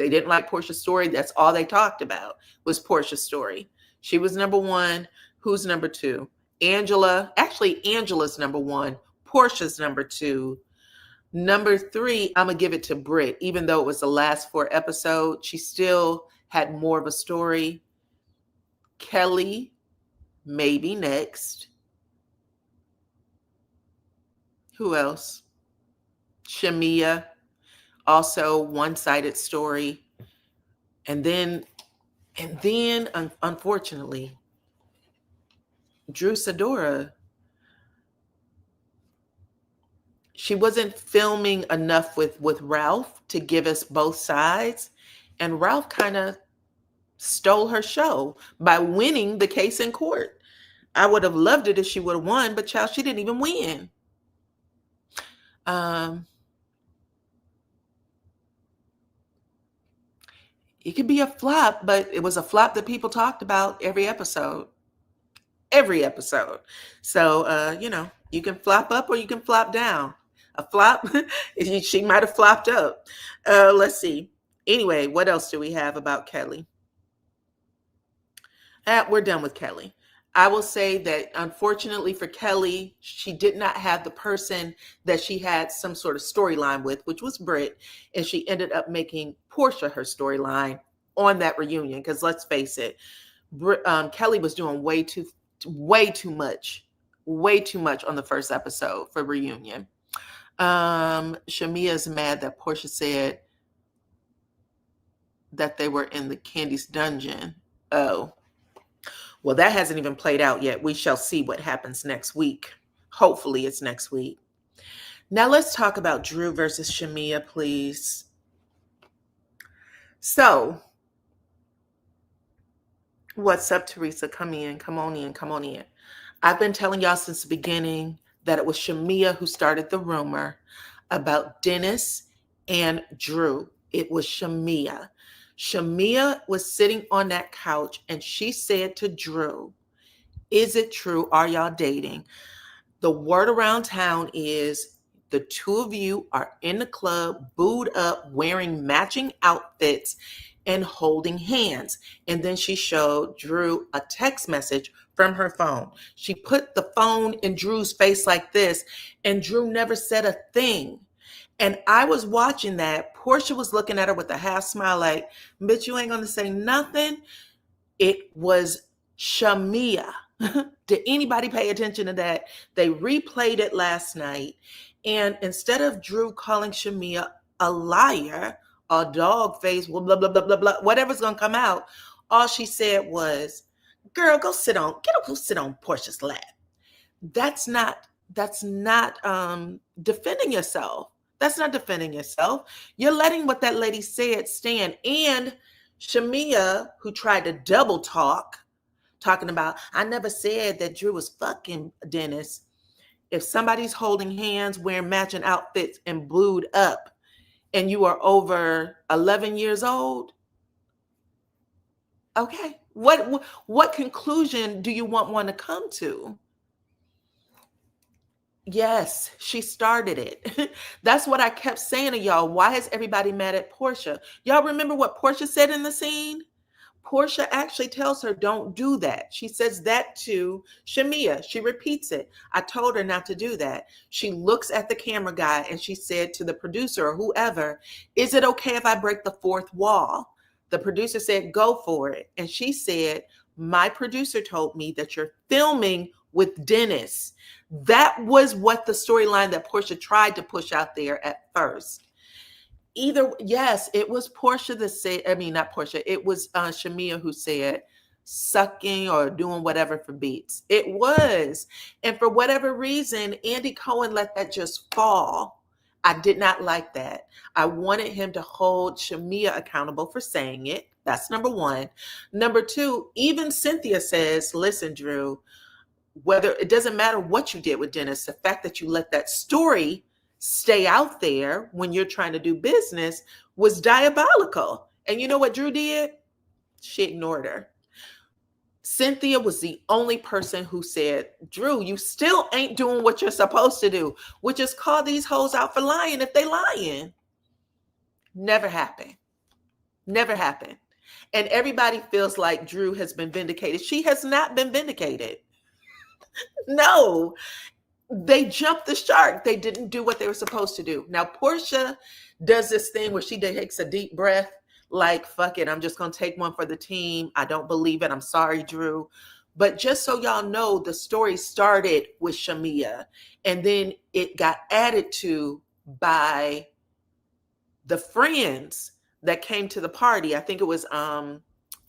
didn't like Portia's story, that's all they talked about was Portia's story. She was number one. Who's number two? Angela. Actually, Angela's number one. Portia's number two. Number three, I'm going to give it to Brit. Even though it was the last 4 episodes, she still had more of a story. Kelly, maybe next. Who else? Shamia, also one-sided story. And then And then, unfortunately, Drew Sidora, she wasn't filming enough with Ralph to give us both sides. And Ralph kind of stole her show by winning the case in court. I would have loved it if she would have won, but child, she didn't even win. Um, it could be a flop, but it was a flop that people talked about every episode. Every episode. So, you can flop up or you can flop down. A flop, she might have flopped up. Let's see. Anyway, what else do we have about Kelly? We're done with Kelly. I will say that unfortunately for Kelly, she did not have the person that she had some sort of storyline with, which was Brit, and she ended up making Portia her storyline on that reunion. Because let's face it, Kelly was doing way too much on the first episode for reunion. Shamia's mad that Portia said that they were in the Candy's dungeon. Oh, well, that hasn't even played out yet. We shall see what happens next week. Hopefully it's next week. Now let's talk about Drew versus Shamia, please. So, what's up, Teresa? Come in, come on in, come on in. I've been telling y'all since the beginning that it was Shamia who started the rumor about Dennis and Drew. It was Shamia. Shamia was sitting on that couch and she said to Drew, "Is it true? Are y'all dating?" The word around town is the two of you are in the club, booed up, wearing matching outfits and holding hands. And then she showed Drew a text message from her phone. She put the phone in Drew's face like this, and Drew never said a thing. And I was watching that. Portia was looking at her with a half smile like, "Bitch, you ain't going to say nothing." It was Shamia. Did anybody pay attention to that? They replayed it last night. And instead of Drew calling Shamia a liar, a dog face, blah, blah, blah, blah, blah, whatever's going to come out, all she said was, "Girl, go sit on Portia's lap." That's not defending yourself. That's not defending yourself. You're letting what that lady said stand. And Shamia, who tried to double talk, talking about, "I never said that Drew was fucking Dennis." If somebody's holding hands, wearing matching outfits, and blued up, and you are over 11 years old, okay, what conclusion do you want one to come to? Yes, she started it. That's what I kept saying to y'all. Why is everybody mad at Portia? Y'all remember what Portia said in the scene? Portia actually tells her, "Don't do that." She says that to Shamia. She repeats it. "I told her not to do that." She looks at the camera guy and she said to the producer or whoever, "Is it okay if I break the fourth wall?" The producer said, "Go for it." And she said, "My producer told me that you're filming with Dennis." That was what the storyline that Portia tried to push out there at first. Yes, it was Portia that said, I mean, not Portia, it was Shamia who said sucking or doing whatever for beats. It was. And for whatever reason, Andy Cohen let that just fall. I did not like that. I wanted him to hold Shamia accountable for saying it. That's number one. Number two, even Cynthia says, "Listen, Drew, whether it doesn't matter what you did with Dennis, the fact that you let that story stay out there when you're trying to do business was diabolical." And you know what Drew did? She ignored her. Cynthia was the only person who said, "Drew, you still ain't doing what you're supposed to do, which is call these hoes out for lying if they lying." Never happened. Never happened. And everybody feels like Drew has been vindicated. She has not been vindicated. No, they jumped the shark. They didn't do what they were supposed to do. Now, Portia does this thing where she takes a deep breath, like, "Fuck it, I'm just going to take one for the team. I don't believe it. I'm sorry, Drew." But just so y'all know, the story started with Shamia, and then it got added to by the friends that came to the party. I think it was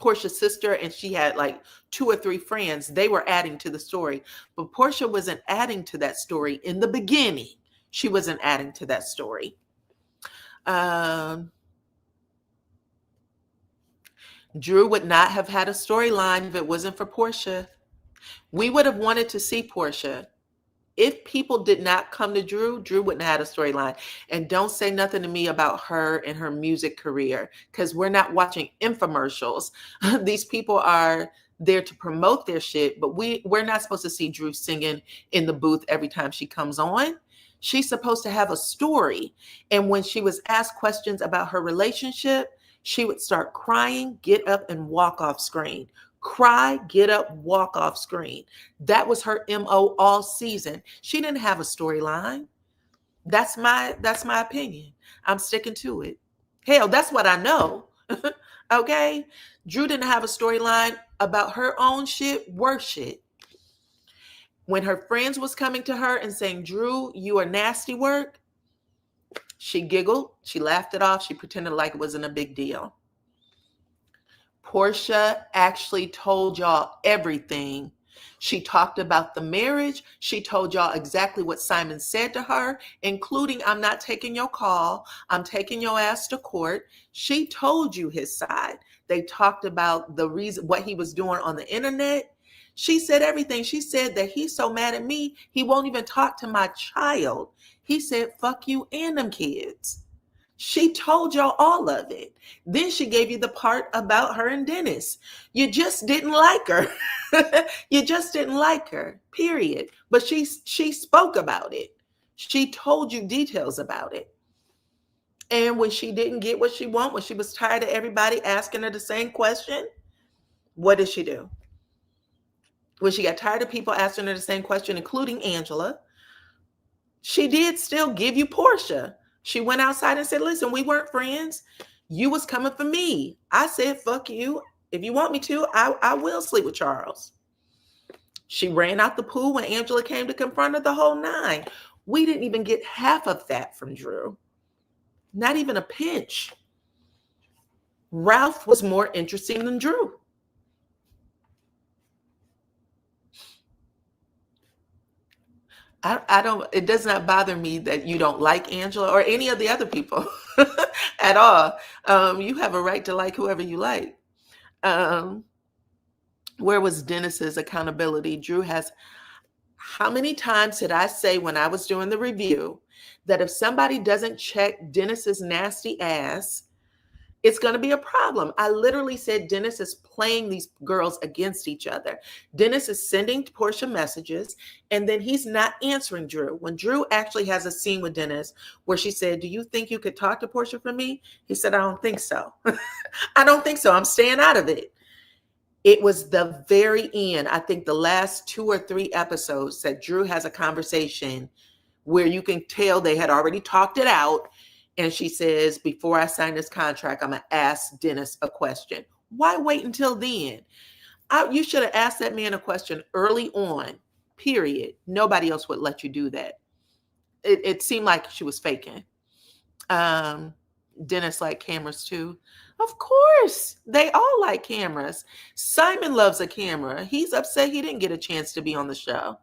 Portia's sister, and she had like 2 or 3 friends. They were adding to the story, but Portia wasn't adding to that story in the beginning. She wasn't adding to that story. Drew would not have had a storyline if it wasn't for Portia. We would have wanted to see Portia. If people did not come to Drew, Drew wouldn't have had a storyline. And don't say nothing to me about her and her music career, because we're not watching infomercials. These people are there to promote their shit, but we're not supposed to see Drew singing in the booth every time she comes on. She's supposed to have a story. And when she was asked questions about her relationship, she would start crying, get up and walk off screen. Cry, get up, walk off screen. That was her MO all season. She didn't have a storyline. That's my opinion. I'm sticking to it. Hell, that's what I know. Okay? Drew didn't have a storyline about her own shit, worse shit. When her friends was coming to her and saying, Drew, you are nasty work, she giggled, she laughed it off, she pretended like it wasn't a big deal. Portia actually told y'all everything. She talked about the marriage. She told y'all exactly what Simon said to her, including, I'm not taking your call. I'm taking your ass to court. She told you his side. They talked about the reason, what he was doing on the internet. She said everything. She said that he's so mad at me, he won't even talk to my child. He said, fuck you and them kids. She told y'all all of it. Then she gave you the part about her and Dennis. You just didn't like her. You just didn't like her, period. But she spoke about it. She told you details about it. And when she didn't get what she wanted, when she was tired of everybody asking her the same question, what did she do? When she got tired of people asking her the same question, including Angela, she did still give you Portia. She went outside and said, listen, we weren't friends. You was coming for me. I said, fuck you. If you want me to, I will sleep with Charles. She ran out the pool when Angela came to confront her, the whole 9. We didn't even get half of that from Drew. Not even a pinch. Ralph was more interesting than Drew. I don't, it does not bother me that you don't like Angela or any of the other people at all. You have a right to like whoever you like. Where was Dennis's accountability? Drew has, how many times did I say when I was doing the review that if somebody doesn't check Dennis's nasty ass, it's going to be a problem. I literally said Dennis is playing these girls against each other. Dennis is sending Portia messages, and then he's not answering Drew. When Drew actually has a scene with Dennis where she said, do you think you could talk to Portia for me? He said, I don't think so. I don't think so. I'm staying out of it. It was the very end. I think the last 2 or 3 episodes that Drew has a conversation where you can tell they had already talked it out. And she says, before I sign this contract, I'm going to ask Dennis a question. Why wait until then? You should have asked that man a question early on, period. Nobody else would let you do that. It seemed like she was faking. Dennis liked cameras too. Of course, they all like cameras. Simon loves a camera. He's upset he didn't get a chance to be on the show.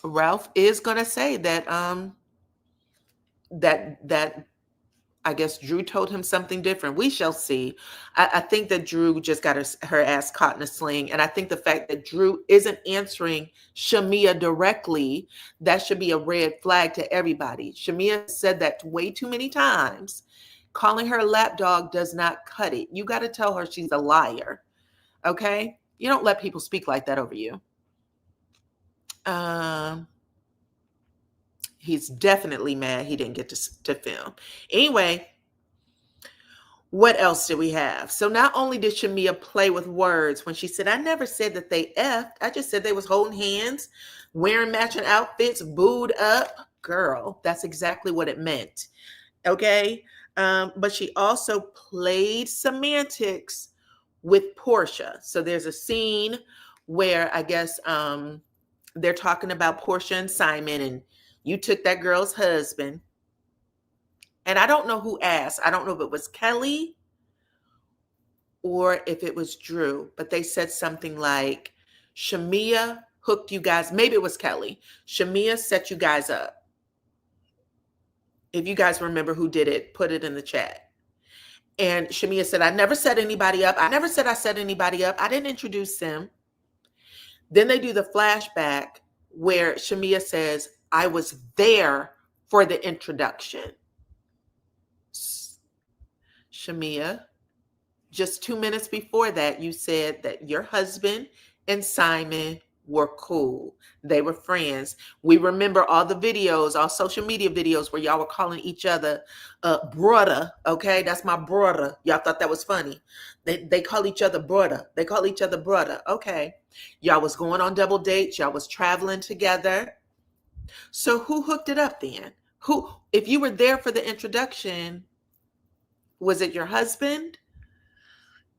Ralph is going to say that that I guess Drew told him something different. We shall see. I think that Drew just got her ass caught in a sling. And I think the fact that Drew isn't answering Shamia directly, that should be a red flag to everybody. Shamia said that way too many times. Calling her a lapdog does not cut it. You got to tell her she's a liar. Okay? You don't let people speak like that over you. He's definitely mad he didn't get to film. Anyway, what else did we have? So not only did Shamia play with words when she said, I never said that they effed. I just said they was holding hands, wearing matching outfits, booed up. Girl, that's exactly what it meant. Okay? But she also played semantics with Portia. So there's a scene where I guess they're talking about Portia and Simon, and you took that girl's husband. And I don't know who asked. I don't know if it was Kelly or if it was Drew, but they said something like, Shamia hooked you guys, maybe it was Kelly. Shamia set you guys up. If you guys remember who did it, put it in the chat. And Shamia said, I never set anybody up. I never said I set anybody up. I didn't introduce them. Then they do the flashback where Shamia says, I was there for the introduction. Shamia, just 2 minutes before that, you said that your husband and Simon were cool. They were friends. We remember all the videos, all social media videos where y'all were calling each other brother. Okay, that's my brother. Y'all thought that was funny. They call each other brother. They call each other brother. Okay, y'all was going on double dates. Y'all was traveling together. So who hooked it up then? Who, if you were there for the introduction, was it your husband?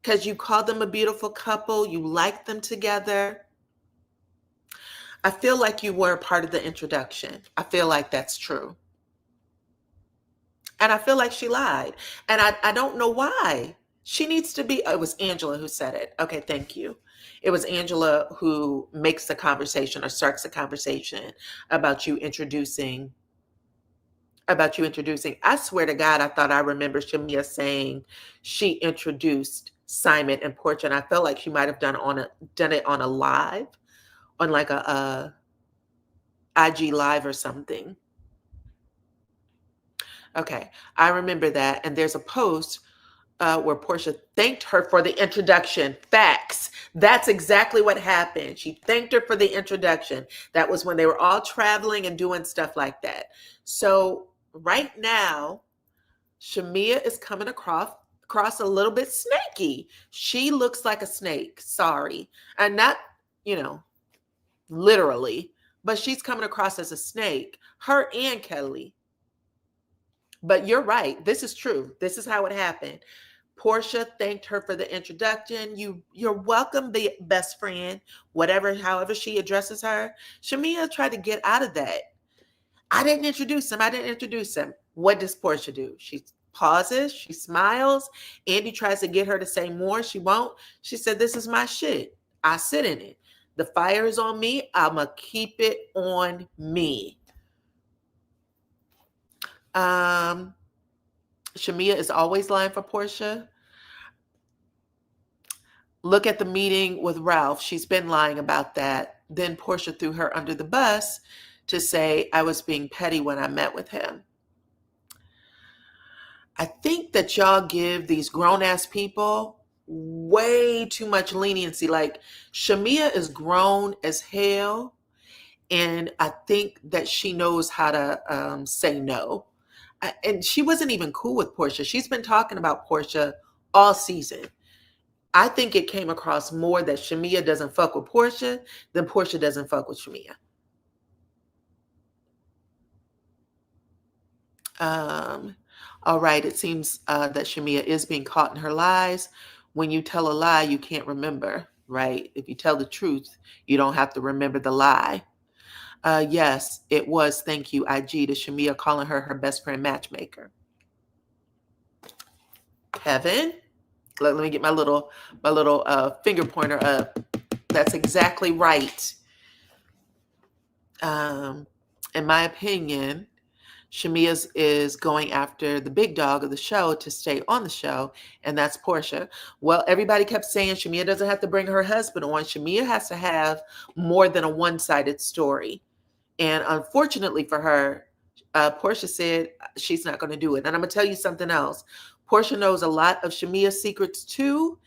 Because you called them a beautiful couple. You liked them together. I feel like you were a part of the introduction. I feel like that's true. And I feel like she lied. And I don't know why. She needs to be, oh, it was Angela who said it. Okay, thank you. It was Angela who makes the conversation or starts the conversation about you introducing. I swear to God, I thought I remember Shamia saying she introduced Simon and Portia, and I felt like she might have done it on a live, on like a IG live or something. Okay, I remember that, and there's a post where Portia thanked her for the introduction. Facts. That's exactly what happened. She thanked her for the introduction. That was when they were all traveling and doing stuff like that. So right now, Shamia is coming across a little bit snaky. She looks like a snake. Sorry. And not, literally, but she's coming across as a snake. Her and Kelly. But you're right. This is true. This is how it happened. Portia thanked her for the introduction. You're welcome, best friend. However she addresses her. Shamia tried to get out of that. I didn't introduce him. What does Portia do? She pauses, she smiles. Andy tries to get her to say more. She won't. She said, this is my shit. I sit in it. The fire is on me. I'ma keep it on me. Shamia is always lying for Portia. Look at the meeting with Ralph. She's been lying about that. Then Portia threw her under the bus to say, I was being petty when I met with him. I think that y'all give these grown-ass people way too much leniency. Like, Shamia is grown as hell, and I think that she knows how to say no. And she wasn't even cool with Portia. She's been talking about Portia all season. I think it came across more that Shamia doesn't fuck with Portia than Portia doesn't fuck with Shamia. All right, it seems that Shamia is being caught in her lies. When you tell a lie, you can't remember, right? If you tell the truth, you don't have to remember the lie. Yes, it was, thank you, IG, to Shamia calling her best friend matchmaker. Kevin, let me get my little finger pointer up. That's exactly right. In my opinion, Shamia is going after the big dog of the show to stay on the show, and that's Portia. Well, everybody kept saying Shamia doesn't have to bring her husband on. Shamia has to have more than a one-sided story. And unfortunately for her, Portia said she's not going to do it. And I'm going to tell you something else. Portia knows a lot of Shamia's secrets too,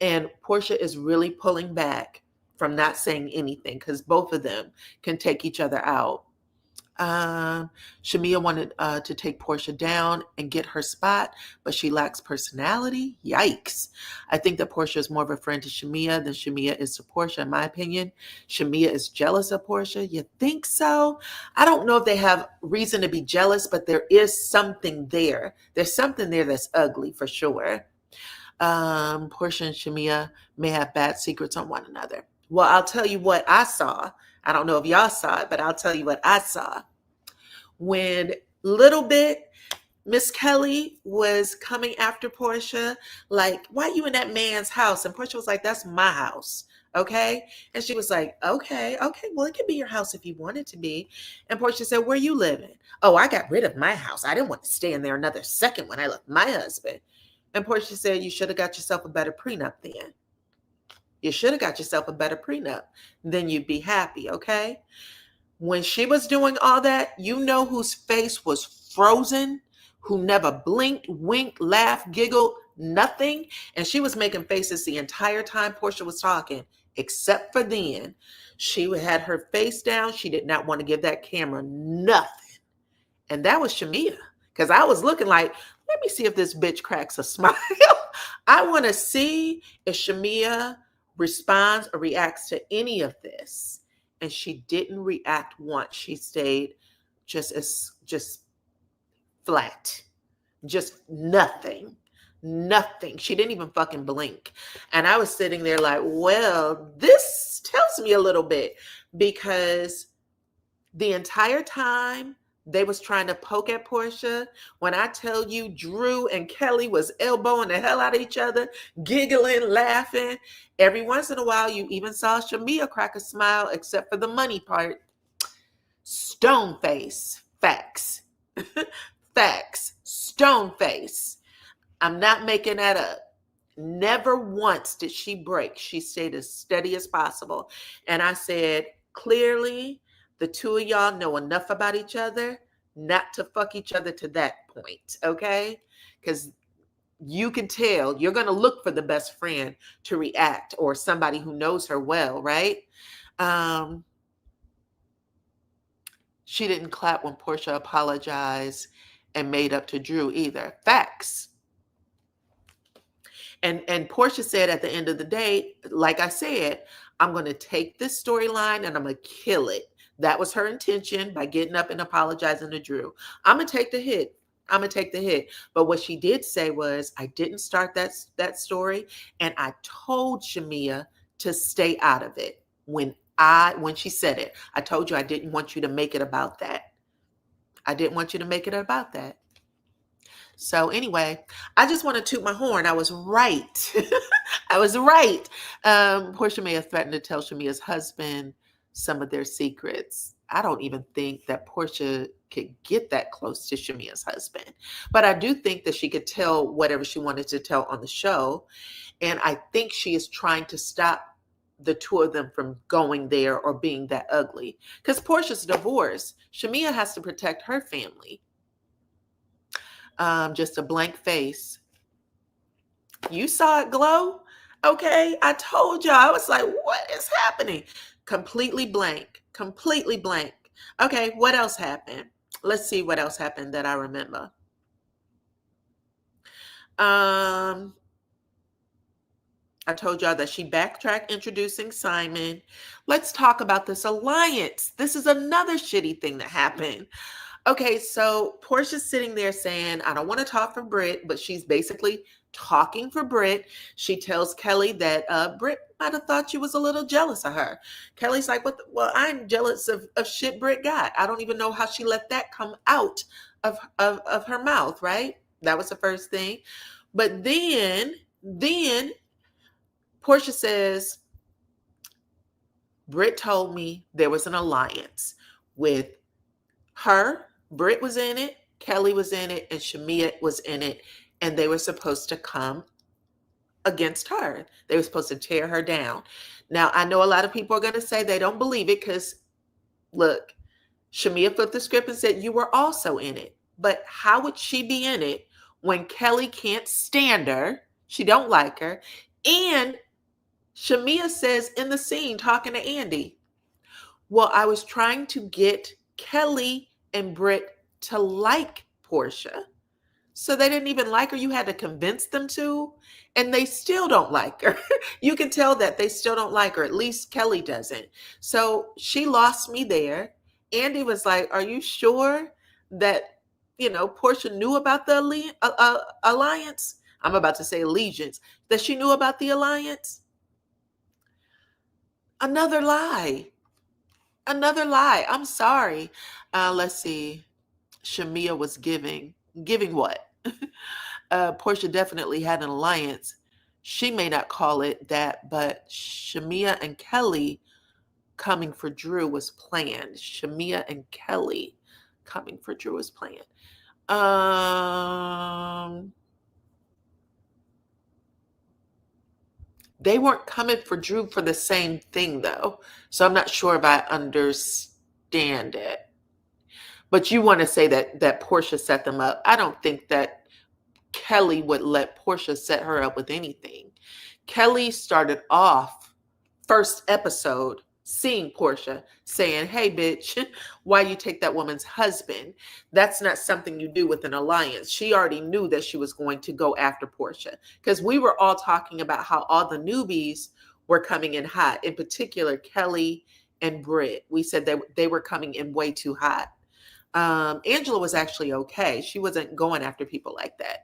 and Portia is really pulling back from not saying anything because both of them can take each other out. Shamia wanted to take Portia down and get her spot, but she lacks personality. Yikes. I think that Portia is more of a friend to Shamia than Shamia is to Portia, in my opinion. Shamia is jealous of Portia. You think so? I don't know if they have reason to be jealous, but there is something there. There's something there that's ugly for sure. Portia and Shamia may have bad secrets on one another. Well, I'll tell you what I saw. I don't know if y'all saw it, but I'll tell you what I saw. When Little Bit Miss Kelly was coming after Portia, like, why you in that man's house? And Portia was like, that's my house. Okay. And she was like, okay, well, it could be your house if you want it to be. And Portia said, where you living? Oh, I got rid of my house. I didn't want to stay in there another second when I left my husband. And Portia said, you should have got yourself a better prenup then. You should have got yourself a better prenup. Then you'd be happy. Okay. When she was doing all that, you know whose face was frozen, who never blinked, winked, laughed, giggled, nothing. And she was making faces the entire time Portia was talking, except for then. She had her face down. She did not want to give that camera nothing. And that was Shamia. Because I was looking like, let me see if this bitch cracks a smile. I want to see if Shamia responds or reacts to any of this. And she didn't react once. She stayed just flat, just nothing. She didn't even fucking blink. And I was sitting there like, well, this tells me a little bit, because the entire time they was trying to poke at Portia. When I tell you Drew and Kelly was elbowing the hell out of each other, giggling, laughing. Every once in a while, you even saw Shamia crack a smile, except for the money part. Stone face. Facts. Facts. Stone face. I'm not making that up. Never once did she break. She stayed as steady as possible. And I said, clearly, the two of y'all know enough about each other not to fuck each other to that point, okay? Because you can tell you're going to look for the best friend to react, or somebody who knows her well, right? She didn't clap when Portia apologized and made up to Drew either. Facts. And Portia said at the end of the day, like I said, I'm going to take this storyline and I'm going to kill it. That was her intention by getting up and apologizing to Drew. I'm going to take the hit. But what she did say was, I didn't start that story, and I told Shamia to stay out of it. When she said it, I told you I didn't want you to make it about that. So anyway, I just want to toot my horn. I was right. Portia may have threatened to tell Shamia's husband some of their secrets. I don't even think that Portia could get that close to Shamia's husband. But I do think that she could tell whatever she wanted to tell on the show. And I think she is trying to stop the two of them from going there or being that ugly. Because Portia's divorced. Shamia has to protect her family. Just a blank face. You saw it glow? Okay, I told y'all. I was like, what is happening? Completely blank. Okay, what else happened? Let's see what else happened that I remember. I told y'all that she backtracked introducing Simon. Let's talk about this alliance. This is another shitty thing that happened. Okay, so Portia's sitting there saying, I don't want to talk for Brit, but she's basically talking for Brit. She tells Kelly that Brit might have thought she was a little jealous of her. Kelly's like, well, I'm jealous of shit Brit got. I don't even know how she let that come out of her mouth, right? That was the first thing. But then Portia says, Brit told me there was an alliance with her. Brit was in it, Kelly was in it, and Shamia was in it, and they were supposed to come against her. They were supposed to tear her down. Now, I know a lot of people are going to say they don't believe it because, look, Shamia flipped the script and said you were also in it. But how would she be in it when Kelly can't stand her? She don't like her. And Shamia says in the scene talking to Andy, well, I was trying to get Kelly and Brit to like Portia. So they didn't even like her. You had to convince them to, and they still don't like her. You can tell that they still don't like her. At least Kelly doesn't. So she lost me there. Andy was like, are you sure that, Portia knew about the alliance? I'm about to say allegiance. That she knew about the alliance? Another lie. I'm sorry. Let's see. Shamia was giving Giving what? Portia definitely had an alliance. She may not call it that, but Shamia and Kelly coming for Drew was planned. Shamia and Kelly coming for Drew was planned. They weren't coming for Drew for the same thing, though. So I'm not sure if I understand it. But you want to say that Portia set them up. I don't think that Kelly would let Portia set her up with anything. Kelly started off first episode seeing Portia saying, "Hey, bitch, why you take that woman's husband?" That's not something you do with an alliance. She already knew that she was going to go after Portia, because we were all talking about how all the newbies were coming in hot, in particular Kelly and Brit. We said that they were coming in way too hot. Angela was actually okay. She wasn't going after people like that.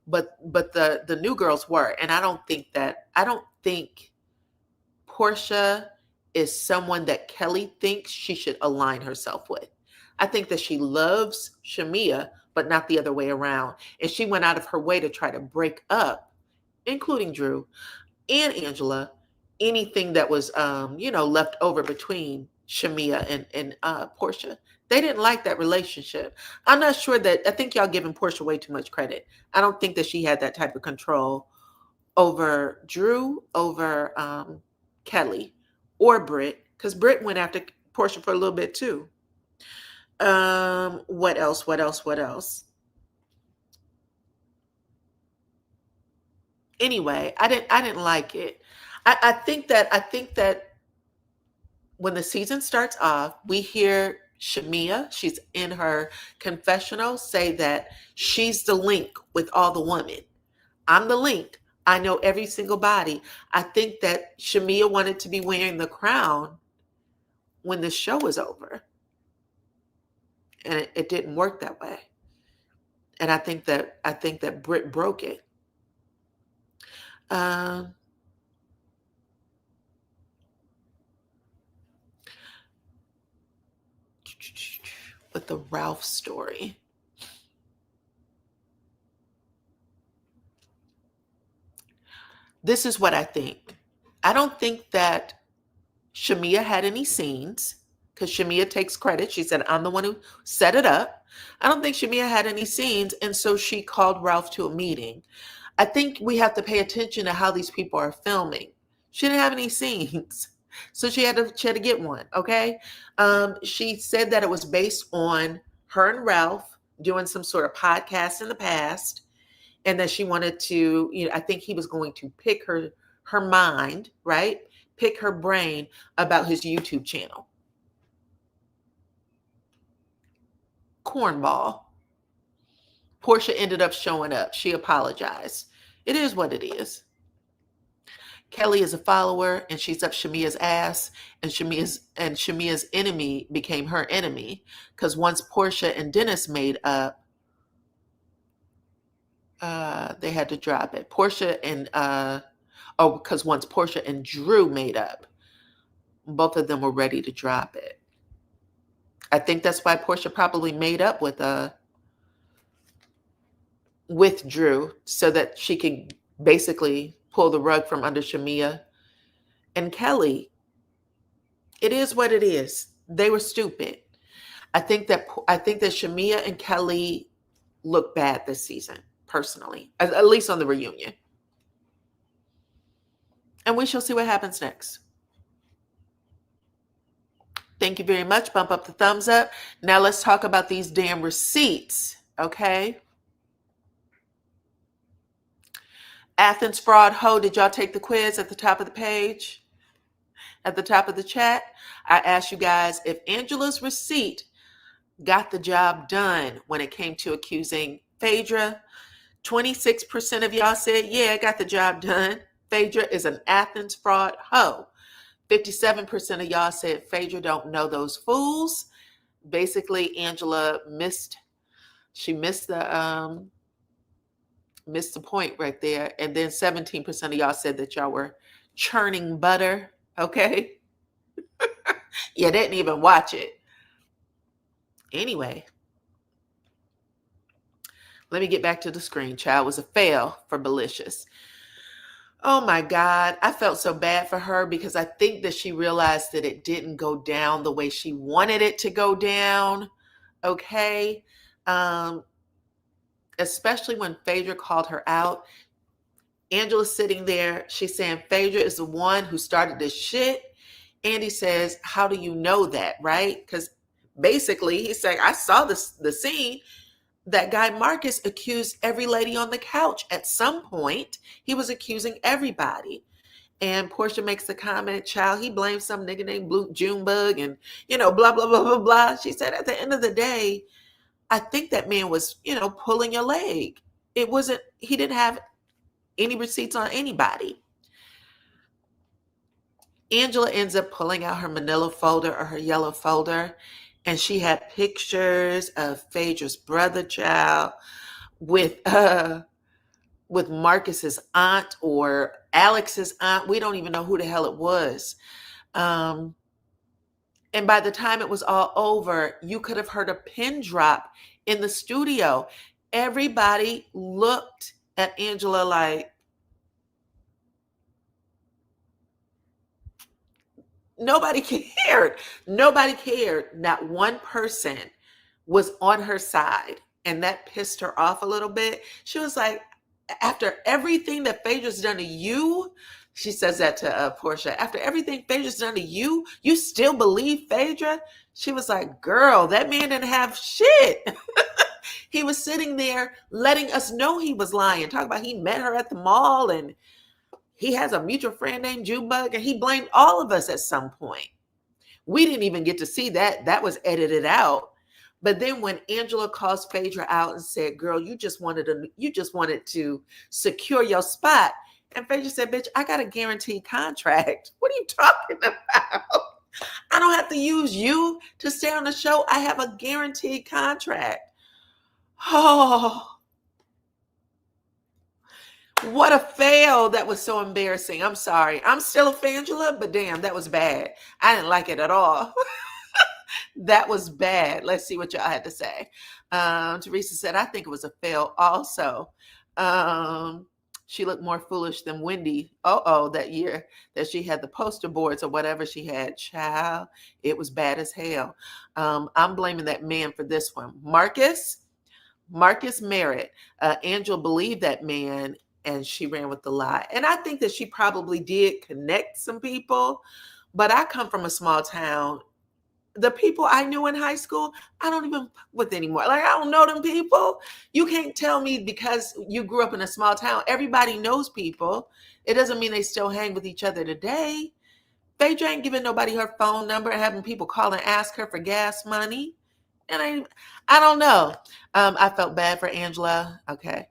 But the new girls were. And I don't think Portia is someone that Kelly thinks she should align herself with. I think that she loves Shamia, but not the other way around. And she went out of her way to try to break up, including Drew and Angela, anything that was left over between Shamia and Portia. They didn't like that relationship. I'm not sure I think y'all giving Portia way too much credit. I don't think that she had that type of control over Drew, over Kelly, or Brit, because Brit went after Portia for a little bit too. What else? Anyway, I didn't like it. I think that when the season starts off, we hear Shamia, she's in her confessional, say that she's the link with all the women. I'm the link. I know every single body. I think that Shamia wanted to be wearing the crown when the show was over. And it didn't work that way. And I think that Brit broke it. With the Ralph story. This is what I think. I don't think that Shamia had any scenes, because Shamia takes credit. She said, "I'm the one who set it up." I don't think Shamia had any scenes, and so she called Ralph to a meeting. I think we have to pay attention to how these people are filming. She didn't have any scenes, so she had to get one, okay? She said that it was based on her and Ralph doing some sort of podcast in the past, and that she wanted to, I think he was going to pick her mind, right? Pick her brain about his YouTube channel. Cornball. Portia ended up showing up. She apologized. It is what it is. Kelly is a follower, and she's up Shamia's ass, and Shamia's enemy became her enemy, because once Portia and Dennis made up, they had to drop it. Portia and because once Portia and Drew made up, both of them were ready to drop it. I think that's why Portia probably made up with Drew, so that she could basically pull the rug from under Shamia and Kelly. It is what it is. They were stupid. I think that Shamia and Kelly look bad this season, personally, at least on the reunion. And we shall see what happens next. Thank you very much. Bump up the thumbs up. Now let's talk about these damn receipts, okay? Athens fraud hoe, did y'all take the quiz at the top of the page? At the top of the chat? I asked you guys if Angela's receipt got the job done when it came to accusing Phaedra. 26% of y'all said, yeah, it got the job done. Phaedra is an Athens fraud hoe. 57% of y'all said Phaedra don't know those fools. Basically, Angela missed the point right there. And then 17% of y'all said that y'all were churning butter. Okay. Yeah, didn't even watch it. Anyway, Let me get back to the screen, child. It was a fail for Malicious. Oh my God. I felt so bad for her because I think that she realized that it didn't go down the way she wanted it to go down. Okay. Um, Especially when Phaedra called her out. Angela's sitting there. She's saying Phaedra is the one who started this shit. Andy says, how do you know that, right? Because basically he's saying, I saw the scene. That guy Marcus accused every lady on the couch. At some point, he was accusing everybody. And Portia makes the comment, child, he blames some nigga named Junebug and, blah, blah, blah, blah, blah. She said, at the end of the day, I think that man was, pulling your leg. He didn't have any receipts on anybody. Angela ends up pulling out her manila folder or her yellow folder, and she had pictures of Phaedra's brother, child, with Marcus's aunt or Alex's aunt. We don't even know who the hell it was. And by the time it was all over, you could have heard a pin drop in the studio. Everybody looked at Angela like, nobody cared. Nobody cared. Not one person was on her side. And that pissed her off a little bit. She was like, after everything that Phaedra's done to you, she says that to Portia, after everything Phaedra's done to you, you still believe Phaedra? She was like, girl, that man didn't have shit. He was sitting there letting us know he was lying. Talk about he met her at the mall and he has a mutual friend named Junebug, and he blamed all of us at some point. We didn't even get to see that. That was edited out. But then when Angela calls Phaedra out and said, girl, you just wanted to secure your spot. And Phaedra said, bitch, I got a guaranteed contract. What are you talking about? I don't have to use you to stay on the show. I have a guaranteed contract. Oh, what a fail. That was so embarrassing. I'm sorry. I'm still a Fangela, but damn, that was bad. I didn't like it at all. That was bad. Let's see what y'all had to say. Teresa said, I think it was a fail also. She looked more foolish than Wendy. That year that she had the poster boards or whatever she had. Child, it was bad as hell. I'm blaming that man for this one. Marcus Merritt. Angela believed that man and she ran with the lie. And I think that she probably did connect some people, but I come from a small town. The people I knew in high school, I don't even fuck with anymore. Like, I don't know them people. You can't tell me because you grew up in a small town, everybody knows people. It doesn't mean they still hang with each other today. Phaedra ain't giving nobody her phone number and having people call and ask her for gas money. And I don't know. I felt bad for Angela. Okay.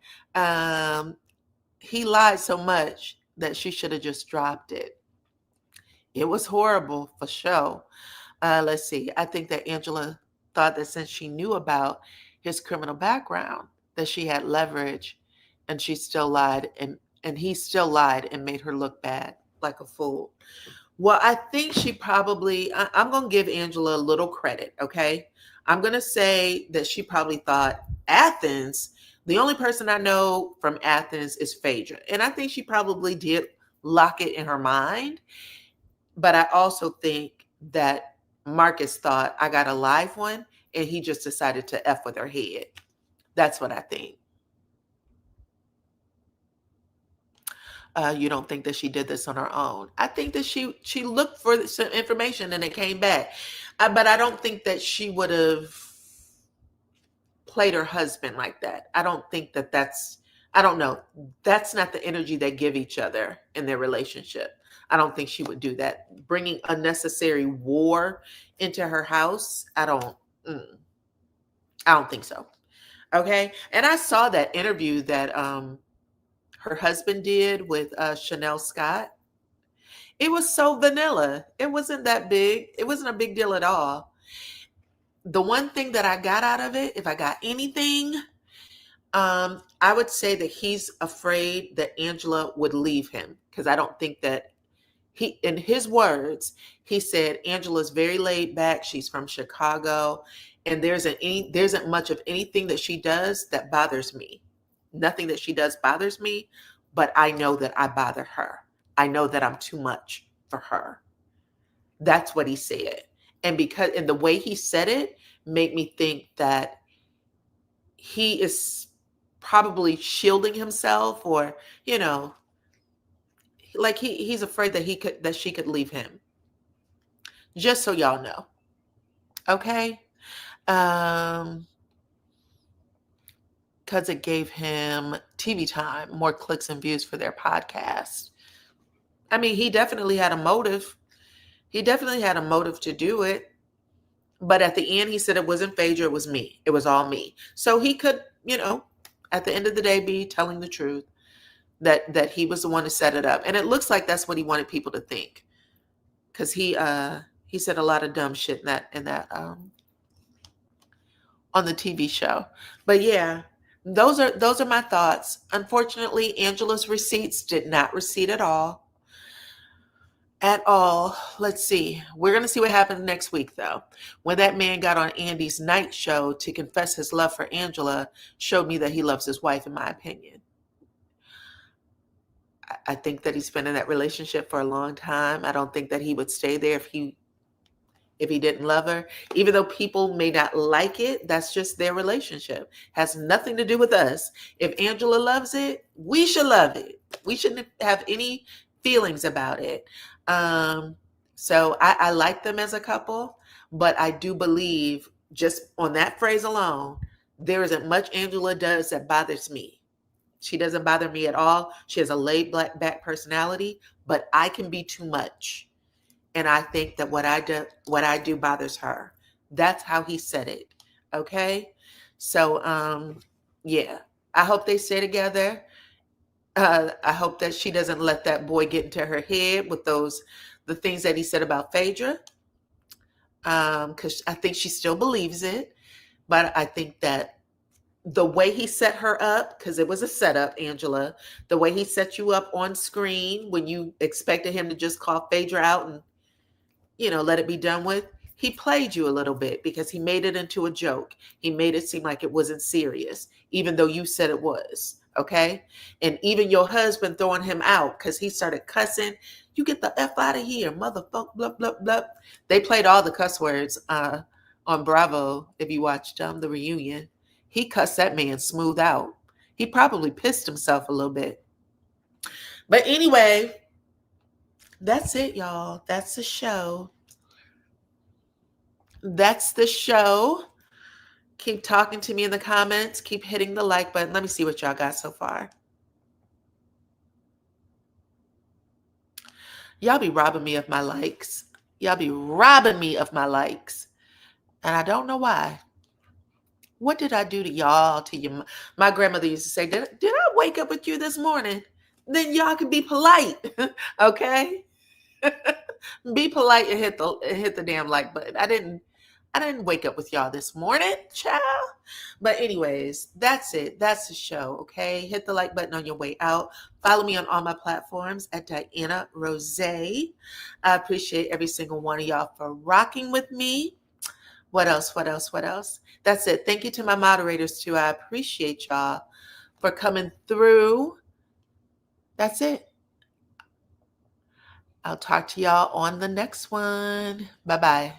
He lied so much that she should have just dropped it. It was horrible for sure. Let's see. I think that Angela thought that since she knew about his criminal background, that she had leverage, and she still lied, and he still lied and made her look bad, like a fool. Well, I think she probably, I'm going to give Angela a little credit, okay? I'm going to say that she probably thought Athens, the only person I know from Athens is Phaedra. And I think she probably did lock it in her mind. But I also think that Marcus thought, I got a live one, and he just decided to F with her head. That's what I think. You don't think that she did this on her own. I think that she looked for some information and it came back. But I don't think that she would have played her husband like that. I don't think that I don't know. That's not the energy they give each other in their relationship. I don't think she would do that. Bringing unnecessary war into her house, I don't think so. Okay. And I saw that interview that her husband did with Chanel Scott. It was so vanilla. It wasn't that big. It wasn't a big deal at all. The one thing that I got out of it, if I got anything, I would say that he's afraid that Angela would leave him, because I don't think that in his words, he said, Angela's very laid back. She's from Chicago. And there isn't much of anything that she does that bothers me. Nothing that she does bothers me, but I know that I bother her. I know that I'm too much for her. That's what he said. And the way he said it made me think that he is probably shielding himself, or, you know, like he's afraid that she could leave him. Just so y'all know. Okay? Because it gave him TV time, more clicks and views for their podcast. I mean, he definitely had a motive. He definitely had a motive to do it. But at the end, he said it wasn't Phaedra, it was me. It was all me. So he could, at the end of the day, be telling the truth that he was the one to set it up. And it looks like that's what he wanted people to think. Because he said a lot of dumb shit in that on the TV show. But yeah, those are my thoughts. Unfortunately, Angela's receipts did not receipt at all. At all. Let's see. We're going to see what happens next week, though. When that man got on Andy's night show to confess his love for Angela, showed me that he loves his wife, in my opinion. I think that he's been in that relationship for a long time. I don't think that he would stay there if he didn't love her. Even though people may not like it, that's just their relationship. Has nothing to do with us. If Angela loves it, we should love it. We shouldn't have any feelings about it. So I like them as a couple, but I do believe, just on that phrase alone, there isn't much Angela does that bothers me. She doesn't bother me at all. She has a laid back personality, but I can be too much. And I think that what I do bothers her. That's how he said it. Okay. So, yeah, I hope they stay together. I hope that she doesn't let that boy get into her head with the things that he said about Phaedra. Because I think she still believes it. But I think that the way he set her up, because it was a setup, Angela, the way he set you up on screen when you expected him to just call Phaedra out and, let it be done with, he played you a little bit because he made it into a joke. He made it seem like it wasn't serious, even though you said it was. Okay. And even your husband throwing him out because he started cussing. You get the F out of here, motherfucker, blah, blah, blah. They played all the cuss words on Bravo. If you watched the reunion, he cussed that man smooth out. He probably pissed himself a little bit. But anyway, that's it, y'all. That's the show. Keep talking to me in the comments. Keep hitting the like button. Let me see what y'all got so far. Y'all be robbing me of my likes. And I don't know why. What did I do to y'all, to you? My grandmother used to say, did I wake up with you this morning? Then y'all can be polite. Okay? Be polite and hit the damn like button. I didn't wake up with y'all this morning, child. But anyways, that's it. That's the show, okay? Hit the like button on your way out. Follow me on all my platforms at DYANAROZAY. I appreciate every single one of y'all for rocking with me. What else? That's it. Thank you to my moderators, too. I appreciate y'all for coming through. That's it. I'll talk to y'all on the next one. Bye-bye.